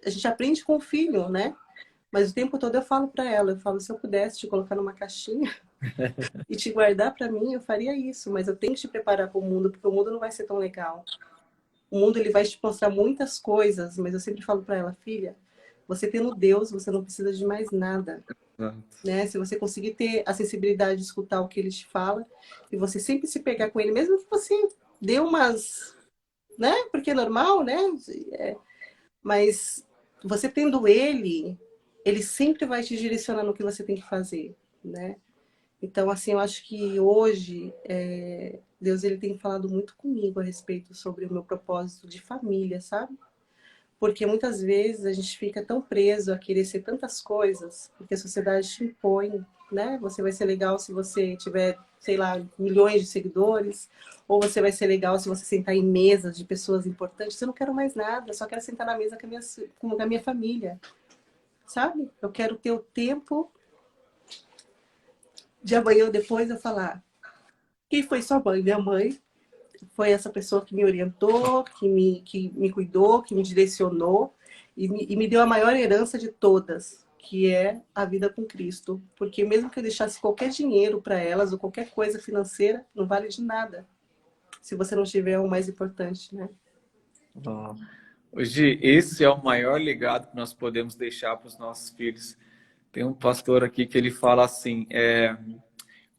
[SPEAKER 1] a gente aprende com o filho, né? Mas o tempo todo eu falo para ela, eu falo, se eu pudesse te colocar numa caixinha e te guardar para mim, eu faria isso. Mas eu tenho que te preparar para o mundo, porque o mundo não vai ser tão legal. O mundo ele vai te mostrar muitas coisas, mas eu sempre falo para ela, filha, você tendo Deus, você não precisa de mais nada. Né? Se você conseguir ter a sensibilidade de escutar o que ele te fala e você sempre se pegar com ele, mesmo que você dê umas, né? Porque é normal, né? Mas você tendo ele sempre vai te direcionar no que você tem que fazer, né? Então, assim, eu acho que hoje Deus ele tem falado muito comigo a respeito sobre o meu propósito de família, sabe? Porque muitas vezes a gente fica tão preso a querer ser tantas coisas, porque a sociedade te impõe, né? Você vai ser legal se você tiver, sei lá, milhões de seguidores, ou você vai ser legal se você sentar em mesas de pessoas importantes. Eu não quero mais nada, só quero sentar na mesa com a minha família, sabe? Eu quero ter o tempo de amanhã ou depois eu falar: quem foi sua mãe? Minha mãe foi essa pessoa que me orientou, que me cuidou, que me direcionou e me deu a maior herança de todas, que é a vida com Cristo. Porque mesmo que eu deixasse qualquer dinheiro para elas ou qualquer coisa financeira, não vale de nada se você não tiver o mais importante, né?
[SPEAKER 3] Ó, hoje, esse é o maior legado que nós podemos deixar para os nossos filhos. Tem um pastor aqui que ele fala assim,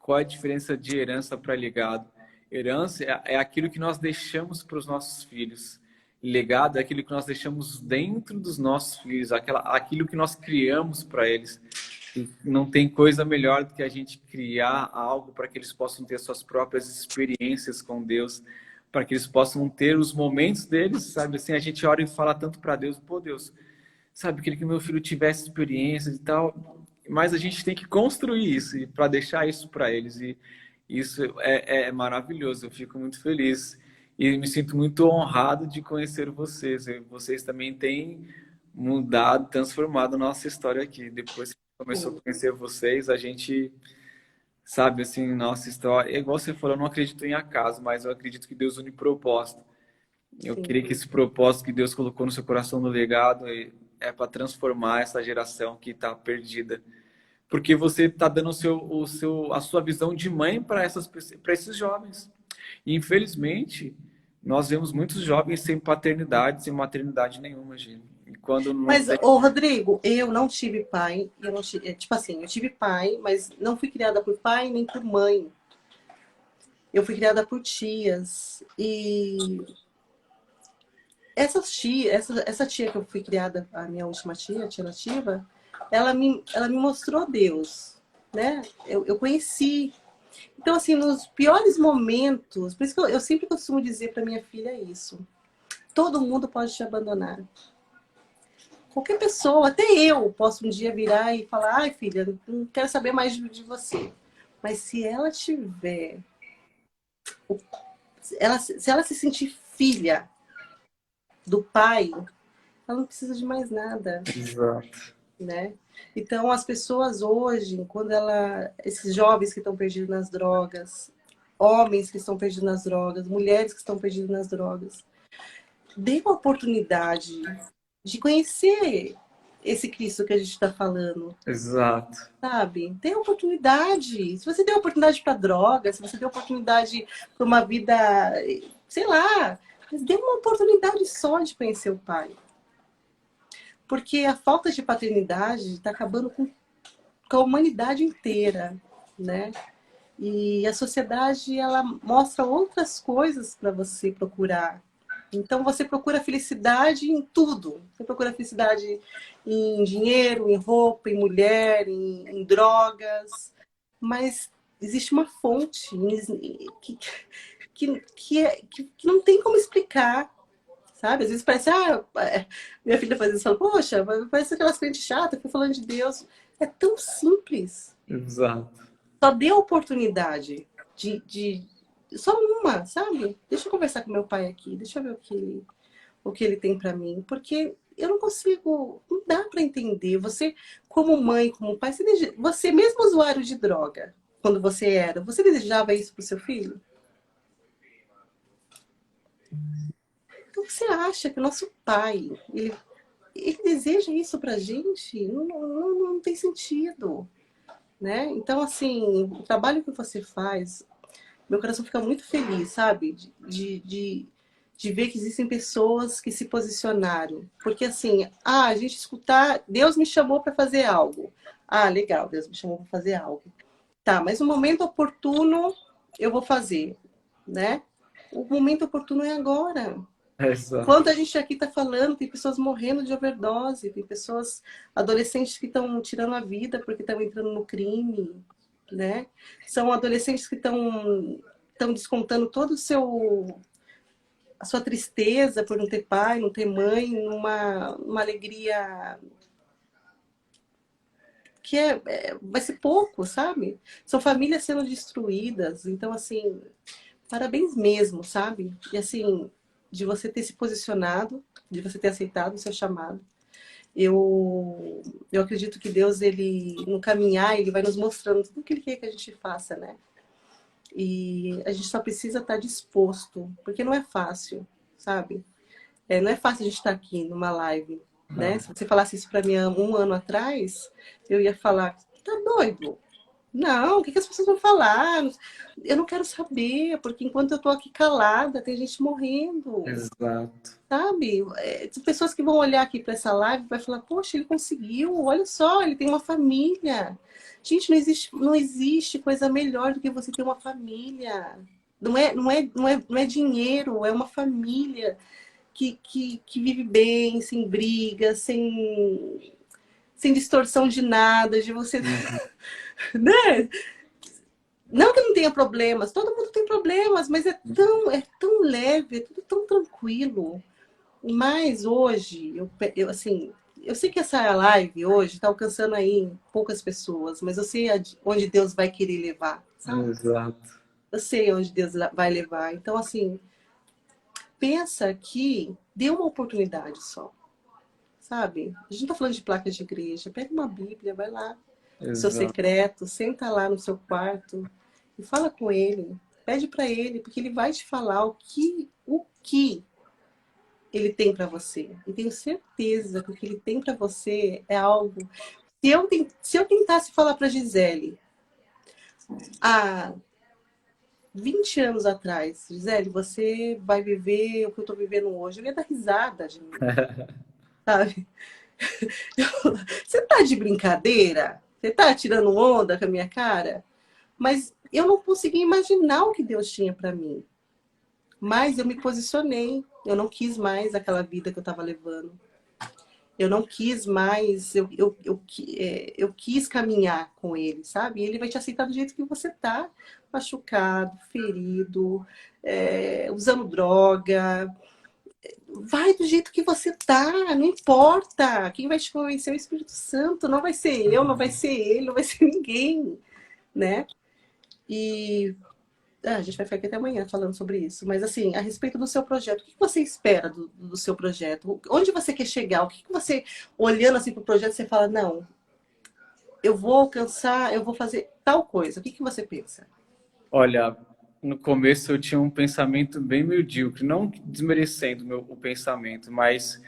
[SPEAKER 3] qual a diferença de herança para legado? Herança é aquilo que nós deixamos para os nossos filhos. Legado é aquilo que nós deixamos dentro dos nossos filhos, aquilo que nós criamos para eles. E não tem coisa melhor do que a gente criar algo para que eles possam ter suas próprias experiências com Deus, para que eles possam ter os momentos deles, sabe? Assim, a gente ora e fala tanto para Deus, pô, Deus, sabe, queria que meu filho tivesse experiências e tal, mas a gente tem que construir isso e para deixar isso para eles, e isso é maravilhoso. Eu fico muito feliz e me sinto muito honrado de conhecer vocês. E vocês também têm mudado, transformado a nossa história aqui. Depois que começou a conhecer vocês, a gente sabe, assim, nossa história, é igual você falou, eu não acredito em acaso, mas eu acredito que Deus une propósito. Eu
[SPEAKER 1] Sim.
[SPEAKER 3] creio que esse propósito que Deus colocou no seu coração no legado é para transformar essa geração que está perdida. Porque você está dando a sua visão de mãe para esses jovens. E, infelizmente, nós vemos muitos jovens sem paternidade, sem maternidade nenhuma, gente. E quando não
[SPEAKER 1] Mas,
[SPEAKER 3] tem...
[SPEAKER 1] ô Rodrigo, eu não tive pai, eu não tive, tipo assim, eu tive pai, mas não fui criada por pai nem por mãe. Eu fui criada por tias. E essa tia que eu fui criada, a minha última tia, a tia nativa, ela me mostrou Deus, né? Eu conheci. Então, assim, nos piores momentos, por isso que eu sempre costumo dizer para minha filha isso: todo mundo pode te abandonar. Qualquer pessoa, até eu, posso um dia virar e falar: ai, filha, não quero saber mais de você. Mas se ela tiver, se ela se sentir filha do pai, ela não precisa de mais nada,
[SPEAKER 3] Exato.
[SPEAKER 1] né? Então, as pessoas hoje, esses jovens que estão perdidos nas drogas, homens que estão perdidos nas drogas, mulheres que estão perdidas nas drogas, dê uma oportunidade de conhecer esse Cristo que a gente está falando,
[SPEAKER 3] Exato.
[SPEAKER 1] sabe? Dê oportunidade. Se você deu oportunidade para droga, se você deu oportunidade para uma vida, sei lá, mas dê uma oportunidade só de conhecer o Pai. Porque a falta de paternidade está acabando com a humanidade inteira, né? E a sociedade, ela mostra outras coisas para você procurar. Então, você procura felicidade em tudo. Você procura felicidade em dinheiro, em roupa, em mulher, em drogas. Mas existe uma fonte que não tem como explicar, sabe? Às vezes parece, minha filha faz isso, fala, poxa, parece aquelas crentes chatas, que falando de Deus. É tão simples.
[SPEAKER 3] Exato.
[SPEAKER 1] Só dê a oportunidade de só uma, sabe? Deixa eu conversar com meu pai aqui, deixa eu ver o que ele tem para mim, porque eu não consigo, não dá para entender. Você, como mãe, como pai, você mesmo usuário de droga, quando você desejava isso pro seu filho? Então você acha que o nosso pai, ele deseja isso pra gente? Não tem sentido, né? Então, assim, o trabalho que você faz, meu coração fica muito feliz, sabe? De ver que existem pessoas que se posicionaram. Porque, assim, a gente escutar, Deus me chamou para fazer algo. Ah, legal, Deus me chamou para fazer algo. Tá, mas no momento oportuno eu vou fazer, né? O momento oportuno é agora.
[SPEAKER 3] Exato.
[SPEAKER 1] Enquanto a gente aqui está falando, tem pessoas morrendo de overdose, tem pessoas, adolescentes que estão tirando a vida porque estão entrando no crime, né? São adolescentes que estão descontando todo o seu a sua tristeza por não ter pai, não ter mãe, numa alegria que vai ser pouco, sabe? São famílias sendo destruídas, então assim, parabéns mesmo, sabe? E assim, de você ter se posicionado, de você ter aceitado o seu chamado. Eu acredito que Deus, ele, no caminhar, ele vai nos mostrando tudo o que ele quer que a gente faça, né? E a gente só precisa estar disposto, porque não é fácil, sabe? Não é fácil a gente estar aqui numa live, né? Se você falasse isso para mim há um ano atrás, eu ia falar, tá doido? Não, o que as pessoas vão falar? Eu não quero saber, porque enquanto eu tô aqui calada, tem gente morrendo,
[SPEAKER 3] Exato.
[SPEAKER 1] sabe? Tem pessoas que vão olhar aqui para essa live e vai falar, poxa, ele conseguiu, olha só, ele tem uma família. Gente, não existe coisa melhor do que você ter uma família. Não é dinheiro, é uma família que vive bem, sem briga, sem distorção de nada, de você. Né? Não que não tenha problemas, todo mundo tem problemas, mas é tão leve, é tudo tão tranquilo. Mas hoje, assim, eu sei que essa live hoje está alcançando aí poucas pessoas, mas eu sei onde Deus vai querer levar, sabe?
[SPEAKER 3] Exato.
[SPEAKER 1] Eu sei onde Deus vai levar. Então, assim, pensa que dê uma oportunidade só, sabe? A gente não tá falando de placas de igreja. Pega uma Bíblia, vai lá, no seu
[SPEAKER 3] Exato.
[SPEAKER 1] secreto, senta lá no seu quarto e fala com ele. Pede para ele, porque ele vai te falar o que ele tem para você. E tenho certeza que o que ele tem para você é algo. Se eu tentasse falar para Gisele há 20 anos atrás, Gisele, você vai viver o que eu estou vivendo hoje, eu ia dar risada de mim, sabe? Você tá de brincadeira? Você tá tirando onda com a minha cara? Mas eu não conseguia imaginar o que Deus tinha para mim. Mas eu me posicionei. Eu não quis mais aquela vida que eu estava levando. Eu não quis mais. Eu quis caminhar com ele, sabe? E ele vai te aceitar do jeito que você tá. Machucado, ferido, usando droga. Vai do jeito que você tá, não importa. Quem vai te convencer é o Espírito Santo. Não vai ser eu, não vai ser ele, não vai ser ninguém, né? E a gente vai ficar aqui até amanhã falando sobre isso. Mas, assim, a respeito do seu projeto, o que você espera do seu projeto? Onde você quer chegar? O que você, olhando assim para o projeto, você fala, não, eu vou alcançar, eu vou fazer tal coisa. O que você pensa?
[SPEAKER 3] Olha, no começo eu tinha um pensamento bem medíocre, não desmerecendo o pensamento, mas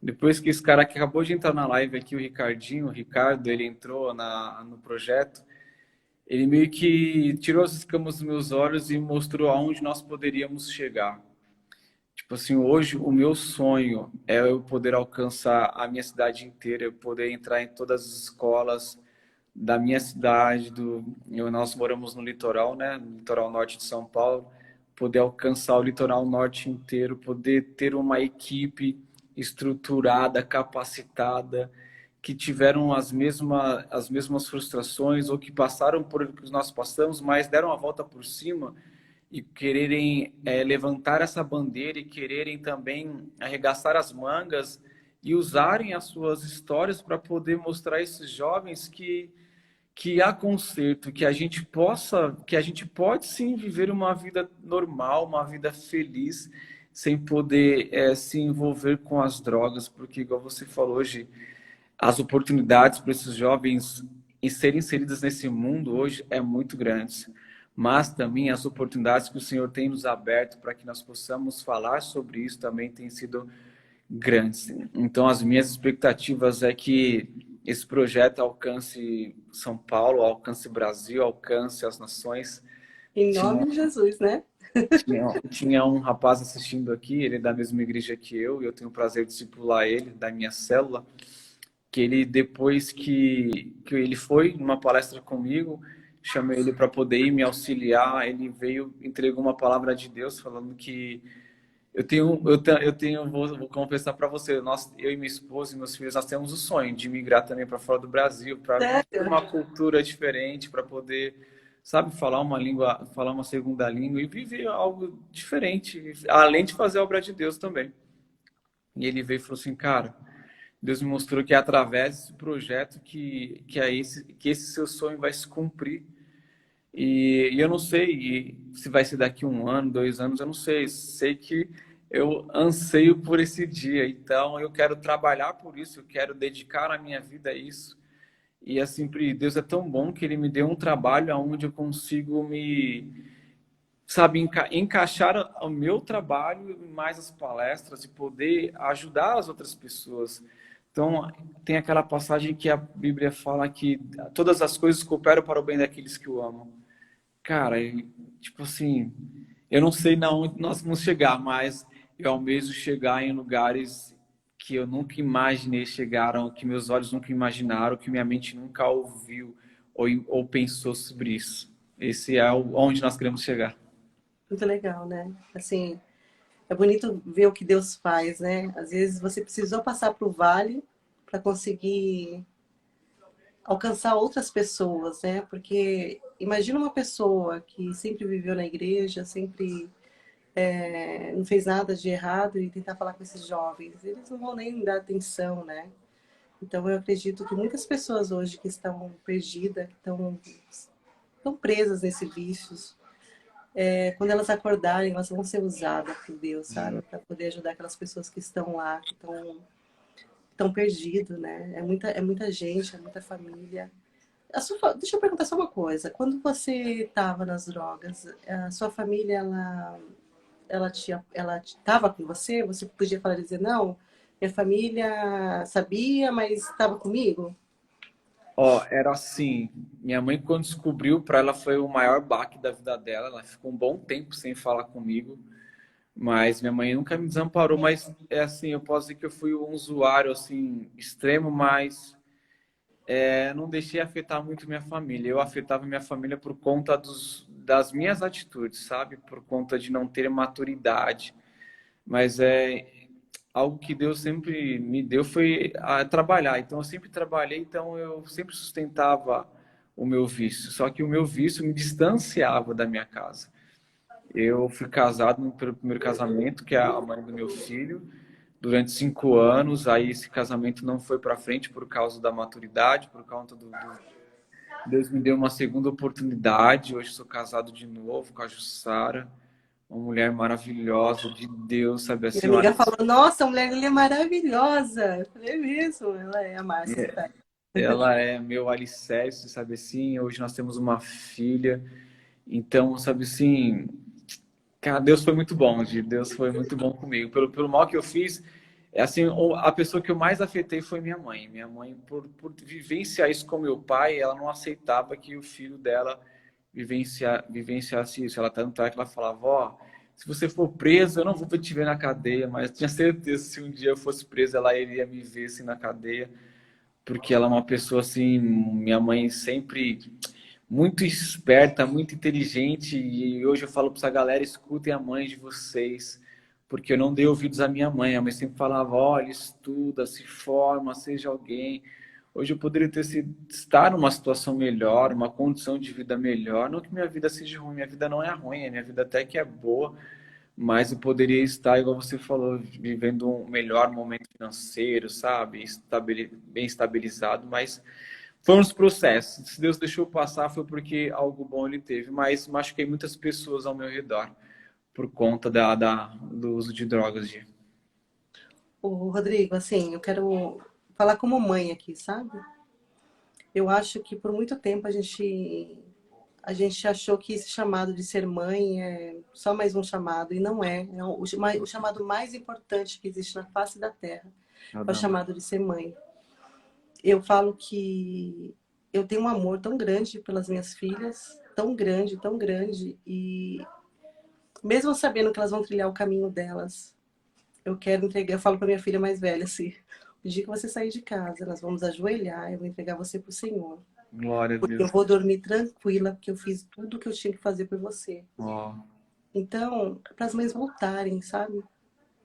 [SPEAKER 3] depois que esse cara que acabou de entrar na live aqui, o Ricardo, ele entrou no projeto, ele meio que tirou as escamas dos meus olhos e mostrou aonde nós poderíamos chegar. Tipo assim, hoje o meu sonho é eu poder alcançar a minha cidade inteira, eu poder entrar em todas as escolas da minha cidade, nós moramos no litoral, né, no litoral norte de São Paulo, poder alcançar o litoral norte inteiro, poder ter uma equipe estruturada, capacitada, que tiveram as mesmas frustrações ou que passaram por o que nós passamos, mas deram a volta por cima e quererem levantar essa bandeira e quererem também arregaçar as mangas e usarem as suas histórias para poder mostrar a esses jovens que há conserto, que a gente pode sim viver uma vida normal, uma vida feliz, sem poder se envolver com as drogas, porque igual você falou hoje, as oportunidades para esses jovens em serem inseridos nesse mundo hoje é muito grandes, mas também as oportunidades que o Senhor tem nos aberto para que nós possamos falar sobre isso também têm sido grandes. Então, as minhas expectativas é que esse projeto alcance São Paulo, alcance Brasil, alcance as nações.
[SPEAKER 1] Em
[SPEAKER 3] Tinha,
[SPEAKER 1] nome de Jesus, né?
[SPEAKER 3] tinha um rapaz assistindo aqui, ele é da mesma igreja que eu, e eu tenho o prazer de discipular ele, da minha célula, que ele, depois que ele foi numa palestra comigo, chamei ele para poder ir me auxiliar, ele veio, entregou uma palavra de Deus, falando que vou confessar para você, eu e minha esposa e meus filhos, nós temos o sonho de migrar também para fora do Brasil, para viver
[SPEAKER 1] Sério?
[SPEAKER 3] uma cultura diferente, para poder sabe, falar uma língua, falar uma segunda língua e viver algo diferente, além de fazer a obra de Deus também. E ele veio e falou assim, cara, Deus me mostrou que é através desse projeto que esse seu sonho vai se cumprir. E eu não sei se vai ser daqui 1 ano, 2 anos, eu não sei. Sei que eu anseio por esse dia. Então, eu quero trabalhar por isso, eu quero dedicar a minha vida a isso. E assim, Deus é tão bom que Ele me deu um trabalho onde eu consigo sabe, encaixar o meu trabalho mais as palestras e poder ajudar as outras pessoas. Então, tem aquela passagem que a Bíblia fala que todas as coisas cooperam para o bem daqueles que o amam. Cara, tipo assim, eu não sei na onde nós vamos chegar, mas eu almejo chegar em lugares que eu nunca imaginei chegar, ou que meus olhos nunca imaginaram, que minha mente nunca ouviu ou pensou sobre isso. Esse é onde nós queremos chegar.
[SPEAKER 1] Muito legal, né? Assim, é bonito ver o que Deus faz, né? Às vezes você precisou passar pro vale para conseguir alcançar outras pessoas, né? Porque imagina uma pessoa que sempre viveu na igreja, sempre não fez nada de errado e tentar falar com esses jovens. Eles não vão nem dar atenção, né? Então eu acredito que muitas pessoas hoje que estão perdidas, que estão presas nesse vícios, quando elas acordarem, elas vão ser usadas por Deus, sabe? Para poder ajudar aquelas pessoas que estão lá, que estão perdidos, né? É muita gente, é muita família. Deixa eu perguntar só uma coisa. Quando você estava nas drogas, a sua família, ela estava com você? Você podia falar e dizer, não, minha família sabia, mas estava comigo?
[SPEAKER 3] Ó, era assim, minha mãe quando descobriu, para ela foi o maior baque da vida dela. Ela ficou um bom tempo sem falar comigo, mas minha mãe nunca me desamparou. Mas é assim, eu posso dizer que eu fui um usuário assim extremo, mas não deixei afetar muito minha família. Eu afetava minha família por conta das minhas atitudes, sabe? Por conta de não ter maturidade. Mas algo que Deus sempre me deu foi a trabalhar. Então eu sempre trabalhei, então eu sempre sustentava o meu vício. Só que o meu vício me distanciava da minha casa. Eu fui casado pelo primeiro casamento, que é a mãe do meu filho, durante 5 anos. Aí esse casamento não foi para frente por causa da maturidade, por causa Deus me deu uma segunda oportunidade. Hoje sou casado de novo com a Jussara, uma mulher maravilhosa de Deus, sabe
[SPEAKER 1] Minha
[SPEAKER 3] assim, uma
[SPEAKER 1] amiga falou, nossa, a mulher ele é maravilhosa. Eu falei, é mesmo, ela é a Márcia. Tá?
[SPEAKER 3] ela é meu alicerce, sabe assim? Hoje nós temos uma filha. Então, sabe assim, cara, Deus foi muito bom, Deus foi muito bom comigo. Pelo mal que eu fiz, assim, a pessoa que eu mais afetei foi minha mãe. Minha mãe, por vivenciar isso com meu pai, ela não aceitava que o filho dela vivenciasse isso. Ela tanto é que ela falava, ó, se você for preso, eu não vou te ver na cadeia, mas eu tinha certeza que se um dia eu fosse preso, ela iria me ver assim na cadeia, porque ela é uma pessoa assim, minha mãe sempre muito esperta, muito inteligente, e hoje eu falo para essa galera, escutem a mãe de vocês, porque eu não dei ouvidos à minha mãe. A mãe sempre falava, olha, estuda, se forma, seja alguém. Hoje eu poderia estar numa situação melhor, uma condição de vida melhor, não que minha vida seja ruim, minha vida não é ruim, a minha vida até que é boa, mas eu poderia estar, igual você falou, vivendo um melhor momento financeiro, sabe? Bem estabilizado, mas foram os processos. Se Deus deixou passar, foi porque algo bom ele teve, mas machuquei muitas pessoas ao meu redor por conta do uso de drogas.
[SPEAKER 1] O Rodrigo, assim, eu quero falar como mãe aqui, sabe? Eu acho que por muito tempo a gente achou que esse chamado de ser mãe é só mais um chamado, e não é. É o chamado mais importante que existe na face da Terra. É o chamado de ser mãe. Eu falo que eu tenho um amor tão grande pelas minhas filhas, tão grande, e mesmo sabendo que elas vão trilhar o caminho delas, eu quero entregar, eu falo para minha filha mais velha assim, o dia que você sair de casa, nós vamos ajoelhar, eu vou entregar você para o Senhor.
[SPEAKER 3] Glória a
[SPEAKER 1] Porque eu
[SPEAKER 3] Deus.
[SPEAKER 1] vou dormir tranquila, porque eu fiz tudo o que eu tinha que fazer por você.
[SPEAKER 3] Oh,
[SPEAKER 1] Então, para as mães voltarem, sabe?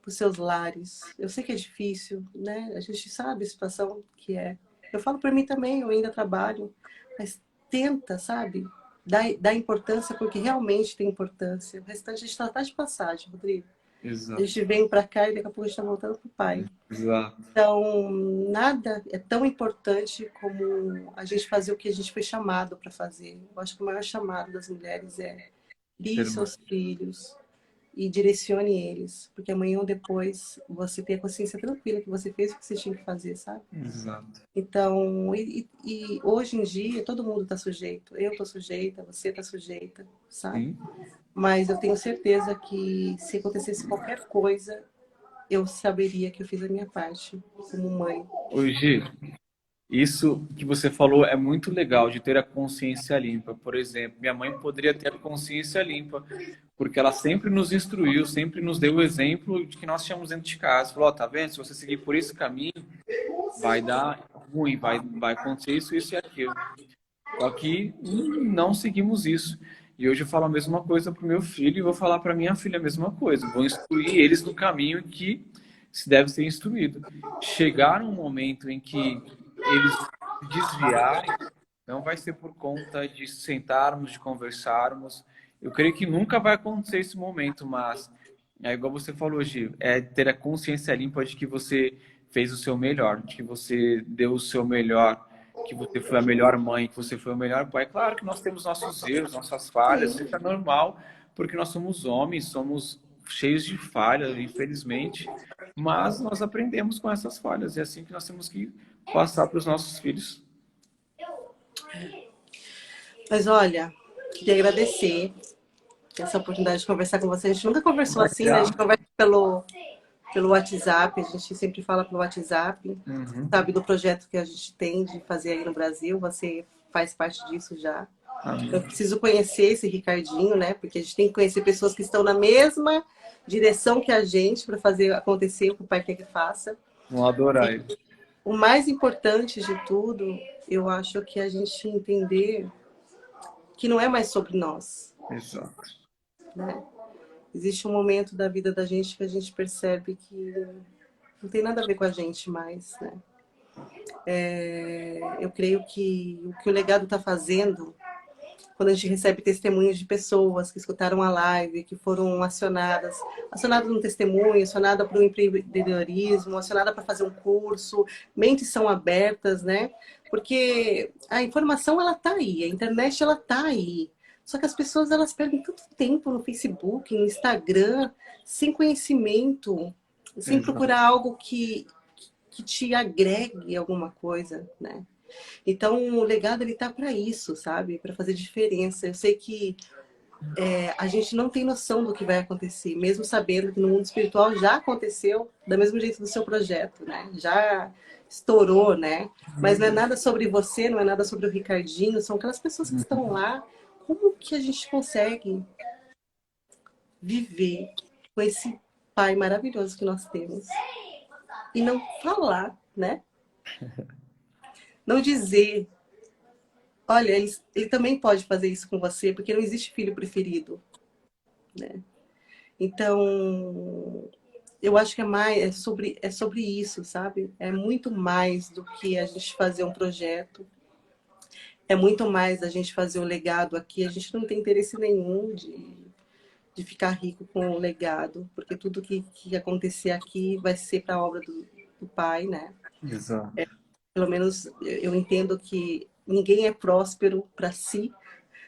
[SPEAKER 1] Para os seus lares. Eu sei que é difícil, né? A gente sabe a situação que é. Eu falo por mim também, eu ainda trabalho, mas tenta, sabe? dá importância porque realmente tem importância. O restante a gente está de passagem, Rodrigo. A
[SPEAKER 3] Exato.
[SPEAKER 1] gente vem para cá e daqui a pouco a gente está voltando para o pai.
[SPEAKER 3] Exato.
[SPEAKER 1] Então, nada é tão importante como a gente fazer o que a gente foi chamado para fazer. Eu acho que o maior chamado das mulheres é crie
[SPEAKER 3] Ser mãe.
[SPEAKER 1] seus filhos e direcione eles, porque amanhã ou depois você tem a consciência tranquila que você fez o que você tinha que fazer, sabe?
[SPEAKER 3] Exato.
[SPEAKER 1] Então, e hoje em dia todo mundo está sujeito. Eu estou sujeita, você está sujeita, sabe?
[SPEAKER 3] Sim.
[SPEAKER 1] Mas eu tenho certeza que se acontecesse qualquer coisa, eu saberia que eu fiz a minha parte como mãe.
[SPEAKER 3] Hoje, isso que você falou é muito legal de ter a consciência limpa. Por exemplo, minha mãe poderia ter a consciência limpa, porque ela sempre nos instruiu, sempre nos deu o exemplo de que nós tínhamos dentro de casa. Falou, ó, tá vendo? Se você seguir por esse caminho, vai dar ruim, vai acontecer isso, isso e aquilo. Só que não seguimos isso. E hoje eu falo a mesma coisa para o meu filho e vou falar para minha filha a mesma coisa. Vou instruir eles no caminho que se deve ser instruído. Chegar um momento em que eles se desviarem, não vai ser por conta de sentarmos, de conversarmos. Eu creio que nunca vai acontecer esse momento, mas é igual você falou, Gi, é ter a consciência limpa de que você fez o seu melhor, de que você deu o seu melhor, que você foi a melhor mãe, que você foi o melhor pai. Claro que nós temos nossos erros, nossas falhas, isso é normal, porque nós somos homens, somos cheios de falhas, infelizmente, mas nós aprendemos com essas falhas, e é assim que nós temos que passar para os nossos filhos.
[SPEAKER 1] Mas olha, queria agradecer essa oportunidade de conversar com você. A gente nunca conversou assim, né? A gente conversa pelo WhatsApp, a gente sempre fala pelo WhatsApp,
[SPEAKER 3] Uhum.
[SPEAKER 1] sabe do projeto que a gente tem de fazer aí no Brasil, você faz parte disso já.
[SPEAKER 3] Amém.
[SPEAKER 1] Eu preciso conhecer esse Ricardinho, né? Porque a gente tem que conhecer pessoas que estão na mesma direção que a gente para fazer acontecer o que o pai quer que faça.
[SPEAKER 3] Vou adorar ele.
[SPEAKER 1] O mais importante de tudo, eu acho que é a gente entender que não é mais sobre nós,
[SPEAKER 3] Exato.
[SPEAKER 1] né? Existe um momento da vida da gente que a gente percebe que não tem nada a ver com a gente mais, né? Eu creio que o que o legado está fazendo, quando a gente recebe testemunhos de pessoas que escutaram a live, que foram acionadas no testemunho, acionada para o empreendedorismo, acionada para fazer um curso, mentes são abertas, né? Porque a informação ela está aí, a internet ela está aí. Só que as pessoas elas perdem tanto tempo no Facebook, no Instagram, sem conhecimento, sem
[SPEAKER 3] Exato.
[SPEAKER 1] procurar algo que te agregue alguma coisa, né? Então, o legado ele tá para isso, sabe? Para fazer diferença. Eu sei que a gente não tem noção do que vai acontecer, mesmo sabendo que no mundo espiritual já aconteceu, da mesmo jeito do seu projeto, né? Já estourou, né? Mas não é nada sobre você, não é nada sobre o Ricardinho, são aquelas pessoas que estão lá. Como que a gente consegue viver com esse pai maravilhoso que nós temos e não falar, né? Não dizer, olha, ele também pode fazer isso com você, porque não existe filho preferido, né? Então, eu acho que é sobre isso, sabe? É muito mais do que a gente fazer um projeto, é muito mais a gente fazer o legado aqui. A gente não tem interesse nenhum de ficar rico com o legado, porque tudo que acontecer aqui vai ser para a obra do pai, né?
[SPEAKER 3] Exato.
[SPEAKER 1] Pelo menos eu entendo que ninguém é próspero para si.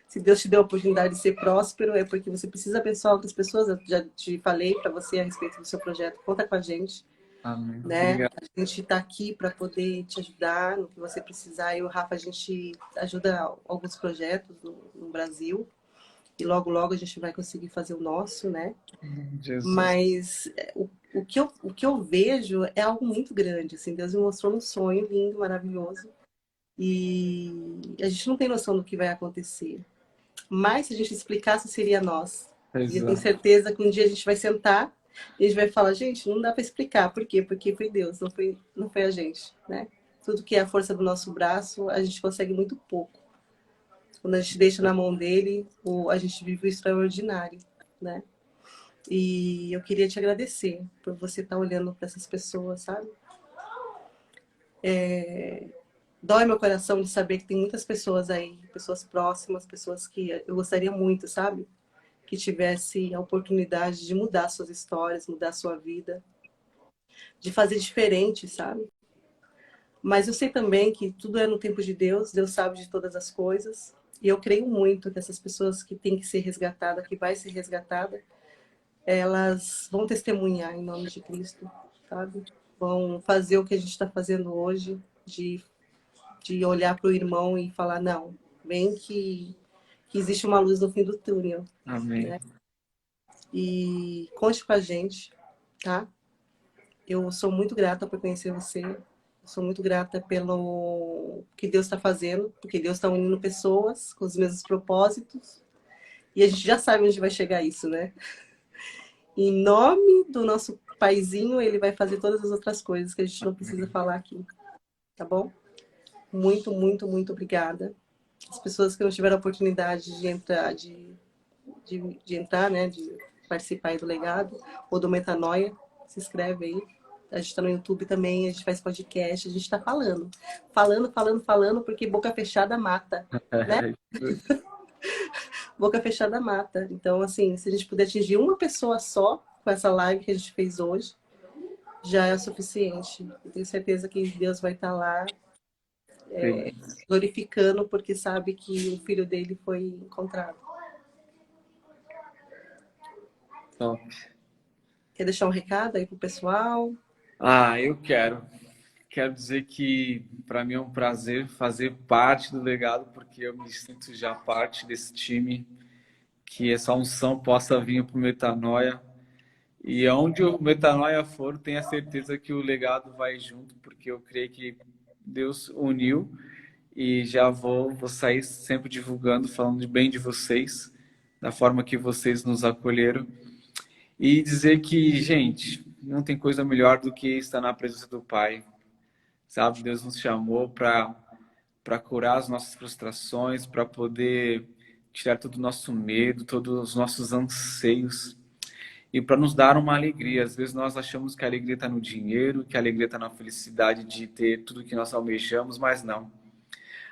[SPEAKER 1] Se Deus te deu a oportunidade de ser próspero, é porque você precisa abençoar outras pessoas. Eu já te falei para você a respeito do seu projeto. Conta com a gente,
[SPEAKER 3] Amém.
[SPEAKER 1] né?
[SPEAKER 3] Obrigado.
[SPEAKER 1] A gente está aqui para poder te ajudar no que você precisar. Eu e o Rafa, a gente ajuda alguns projetos no Brasil. E logo, logo a gente vai conseguir fazer o nosso, né?
[SPEAKER 3] Jesus.
[SPEAKER 1] Mas o que eu vejo é algo muito grande. Assim, Deus me mostrou um sonho lindo, maravilhoso. E a gente não tem noção do que vai acontecer. Mas se a gente explicasse, seria nós. E eu tenho
[SPEAKER 3] Exato.
[SPEAKER 1] certeza que um dia a gente vai sentar e a gente vai falar, gente, não dá para explicar. Por quê? Porque foi Deus, não foi a gente, né? Tudo que é a força do nosso braço, a gente consegue muito pouco. Quando a gente deixa na mão dele, a gente vive o extraordinário, né? E eu queria te agradecer por você estar olhando para essas pessoas, sabe? dói meu coração de saber que tem muitas pessoas aí, pessoas próximas, pessoas que eu gostaria muito, sabe? Que tivesse a oportunidade de mudar suas histórias, mudar sua vida, de fazer diferente, sabe? Mas eu sei também que tudo é no tempo de Deus, Deus sabe de todas as coisas. E eu creio muito que essas pessoas que têm que ser resgatadas, que vai ser resgatada, elas vão testemunhar em nome de Cristo, sabe? Vão fazer o que a gente está fazendo hoje, de olhar para o irmão e falar, não, vem que existe uma luz no fim do túnel,
[SPEAKER 3] Amém.
[SPEAKER 1] né? E conte com a gente, tá? Eu sou muito grata por conhecer você. Eu sou muito grata pelo que Deus está fazendo, porque Deus está unindo pessoas com os mesmos propósitos. E a gente já sabe onde vai chegar isso, né? Em nome do nosso paizinho, ele vai fazer todas as outras coisas que a gente não precisa falar aqui, tá bom? Muito, muito, muito obrigada. As pessoas que não tiveram a oportunidade de entrar, de entrar, né? De participar aí do legado ou do Metanoia, se inscreve aí. A gente está no YouTube também, a gente faz podcast, a gente está falando. Falando, falando, falando, porque boca fechada mata, né? Boca fechada mata. Então, assim, se a gente puder atingir uma pessoa só com essa live que a gente fez hoje, já é o suficiente. Eu tenho certeza que Deus vai estar lá
[SPEAKER 3] Sim.
[SPEAKER 1] glorificando, porque sabe que o filho dele foi encontrado.
[SPEAKER 3] Top.
[SPEAKER 1] Quer deixar um recado aí pro pessoal?
[SPEAKER 3] Eu quero. Quero dizer que para mim é um prazer fazer parte do legado, porque eu me sinto já parte desse time, que essa unção possa vir para o Metanoia. E onde o Metanoia for, tenha certeza que o legado vai junto, porque eu creio que Deus uniu e já vou sair sempre divulgando, falando bem de vocês, da forma que vocês nos acolheram. E dizer que, gente, não tem coisa melhor do que estar na presença do Pai. Sabe, Deus nos chamou para curar as nossas frustrações, para poder tirar todo o nosso medo, todos os nossos anseios e para nos dar uma alegria. Às vezes nós achamos que a alegria está no dinheiro, que a alegria está na felicidade de ter tudo que nós almejamos, mas não.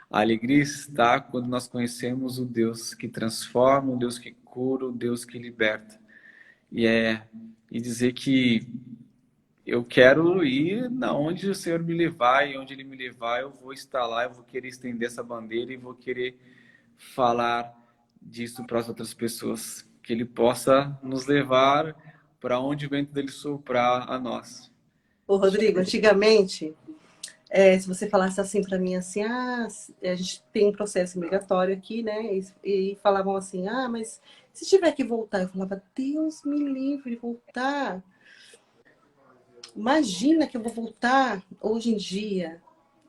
[SPEAKER 3] A alegria está quando nós conhecemos o Deus que transforma, o Deus que cura, o Deus que liberta. E dizer que eu quero ir na onde o Senhor me levar e onde Ele me levar, eu vou estar lá, eu vou querer estender essa bandeira e vou querer falar disso para as outras pessoas. Que Ele possa nos levar para onde o vento dele soprar a nós.
[SPEAKER 1] Ô, Rodrigo, antigamente, se você falasse assim para mim, assim, a gente tem um processo migratório aqui, né? E falavam assim, mas se tiver que voltar, eu falava, Deus me livre de voltar. Imagina que eu vou voltar hoje em dia.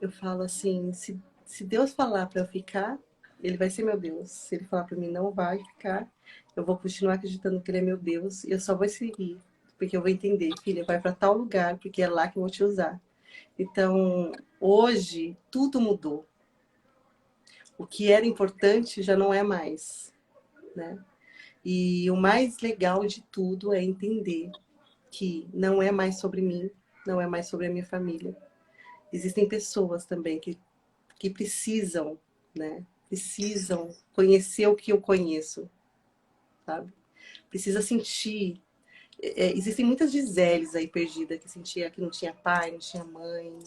[SPEAKER 1] Eu falo assim, se Deus falar para eu ficar, ele vai ser meu Deus. Se ele falar para mim não vai ficar, eu vou continuar acreditando que ele é meu Deus e eu só vou seguir, porque eu vou entender, filha, vai para tal lugar, porque é lá que eu vou te usar. Então, hoje tudo mudou. O que era importante já não é mais, né? E o mais legal de tudo é entender que não é mais sobre mim, não é mais sobre a minha família. Existem pessoas também que precisam, né? Precisam conhecer o que eu conheço, sabe? Precisa sentir. Existem muitas Giseles aí perdidas que sentia que não tinha pai, não tinha mãe,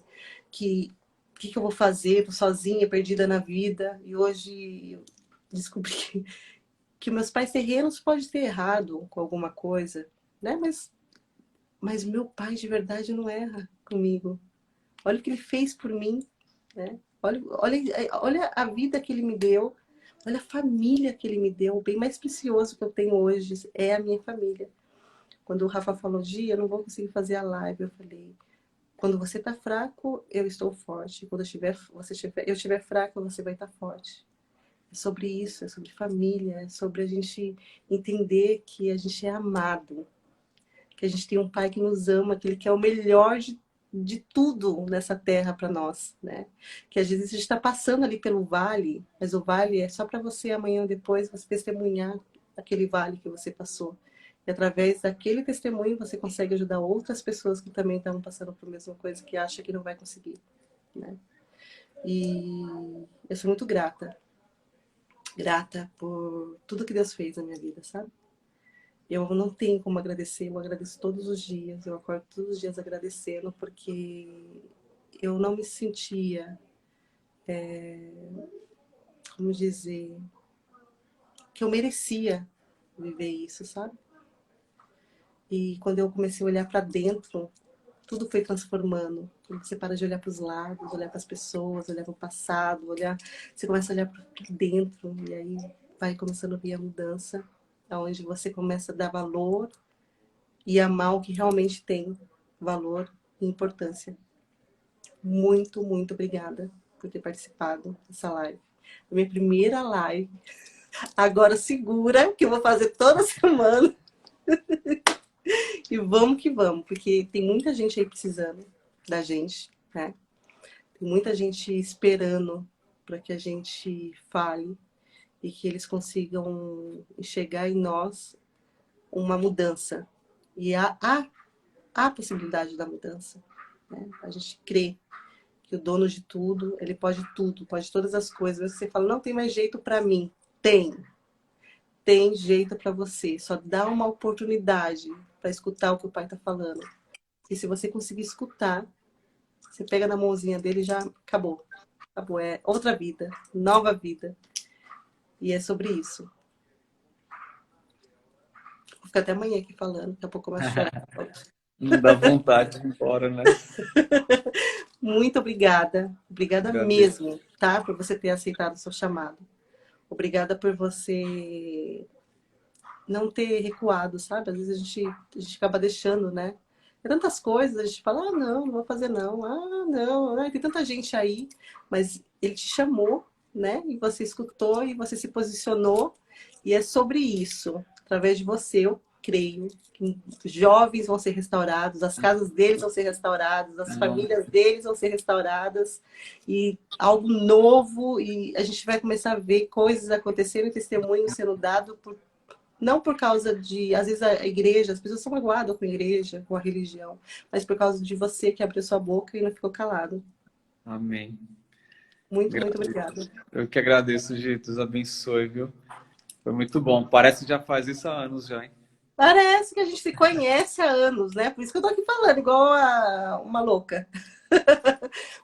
[SPEAKER 1] que o que eu vou fazer? Tô sozinha, perdida na vida. E hoje eu descobri que meus pais terrenos podem ter errado com alguma coisa, né? Mas meu pai de verdade não erra comigo. Olha o que ele fez por mim, né? Olha a vida que ele me deu, olha a família que ele me deu. O bem mais precioso que eu tenho hoje é a minha família. Quando o Rafa falou, Gia, eu não vou conseguir fazer a live, eu falei, quando você tá fraco, eu estou forte. Quando eu estiver fraco, você vai estar forte. É sobre isso, é sobre família, é sobre a gente entender que a gente é amado, que a gente tem um pai que nos ama, que ele quer o melhor de tudo nessa terra para nós, né? Que às vezes a gente está passando ali pelo vale, mas o vale é só para você amanhã ou depois você testemunhar aquele vale que você passou. E através daquele testemunho você consegue ajudar outras pessoas que também estão passando por a mesma coisa, que acham que não vai conseguir, né? E eu sou muito grata. Grata por tudo que Deus fez na minha vida, sabe? Eu não tenho como agradecer, eu agradeço todos os dias, eu acordo todos os dias agradecendo, porque eu não me sentia, como dizer, que eu merecia viver isso, sabe? E quando eu comecei a olhar para dentro, tudo foi transformando. Quando você para de olhar para os lados, olhar para as pessoas, olhar para o passado, olhar, você começa a olhar para dentro e aí vai começando a vir a mudança, onde você começa a dar valor e amar o que realmente tem valor e importância. Muito, muito obrigada por ter participado dessa live. A minha primeira live. Agora segura, que eu vou fazer toda semana. E vamos que vamos, porque tem muita gente aí precisando da gente, né? Tem muita gente esperando para que a gente fale e que eles consigam enxergar em nós uma mudança. E há possibilidade da mudança, né? A gente crê que o dono de tudo, pode todas as coisas. Você fala, não tem mais jeito para mim. Tem jeito para você. Só dá uma oportunidade para escutar o que o pai está falando. E se você conseguir escutar, você pega na mãozinha dele e já acabou. Acabou. É outra vida, nova vida. E é sobre isso. Vou ficar até amanhã aqui falando, daqui a pouco eu começo a chorar.
[SPEAKER 3] Não dá vontade de ir embora, né?
[SPEAKER 1] Muito obrigada. Obrigada
[SPEAKER 3] Agradeço.
[SPEAKER 1] mesmo, tá? Por você ter aceitado o seu chamado. Obrigada por você não ter recuado, sabe? Às vezes a gente acaba deixando, né? Tem tantas coisas, a gente fala, ah, não, não vou fazer não. Ah, não, tem tanta gente aí. Mas ele te chamou, né? E você escutou e você se posicionou. E é sobre isso. Através de você, eu creio que jovens vão ser restaurados, as casas deles vão ser restauradas, as famílias deles vão ser restauradas, e algo novo, e a gente vai começar a ver coisas acontecendo e testemunho sendo dado, não por causa de, às vezes a igreja, as pessoas são magoadas com a igreja, com a religião, mas por causa de você que abriu sua boca e não ficou calado.
[SPEAKER 3] Amém.
[SPEAKER 1] Muito, muito obrigada.
[SPEAKER 3] Eu que agradeço, Gi. Deus abençoe, viu? Foi muito bom. Parece que já faz isso há anos já, hein?
[SPEAKER 1] Parece que a gente se conhece há anos, né? Por isso que eu tô aqui falando, igual uma louca.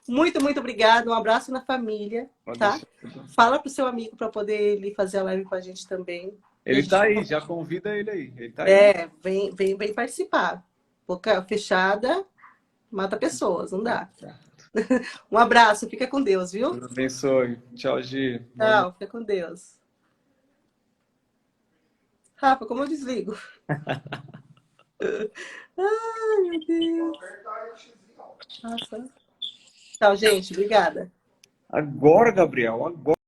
[SPEAKER 1] Muito, muito obrigada. Um abraço na família,
[SPEAKER 3] Pode
[SPEAKER 1] tá?
[SPEAKER 3] deixar.
[SPEAKER 1] Fala pro seu amigo para poder ele fazer a live com a gente também.
[SPEAKER 3] Ele tá aí, já convida ele aí. Ele tá aí.
[SPEAKER 1] Vem participar. Boca fechada, mata pessoas, não dá. Um abraço, fica com Deus, viu?
[SPEAKER 3] Deus abençoe. Tchau, Gi.
[SPEAKER 1] Tchau, fica com Deus. Rafa, como eu desligo? Ai, meu Deus. Nossa. Tchau, gente. Obrigada.
[SPEAKER 3] Agora, Gabriel, agora.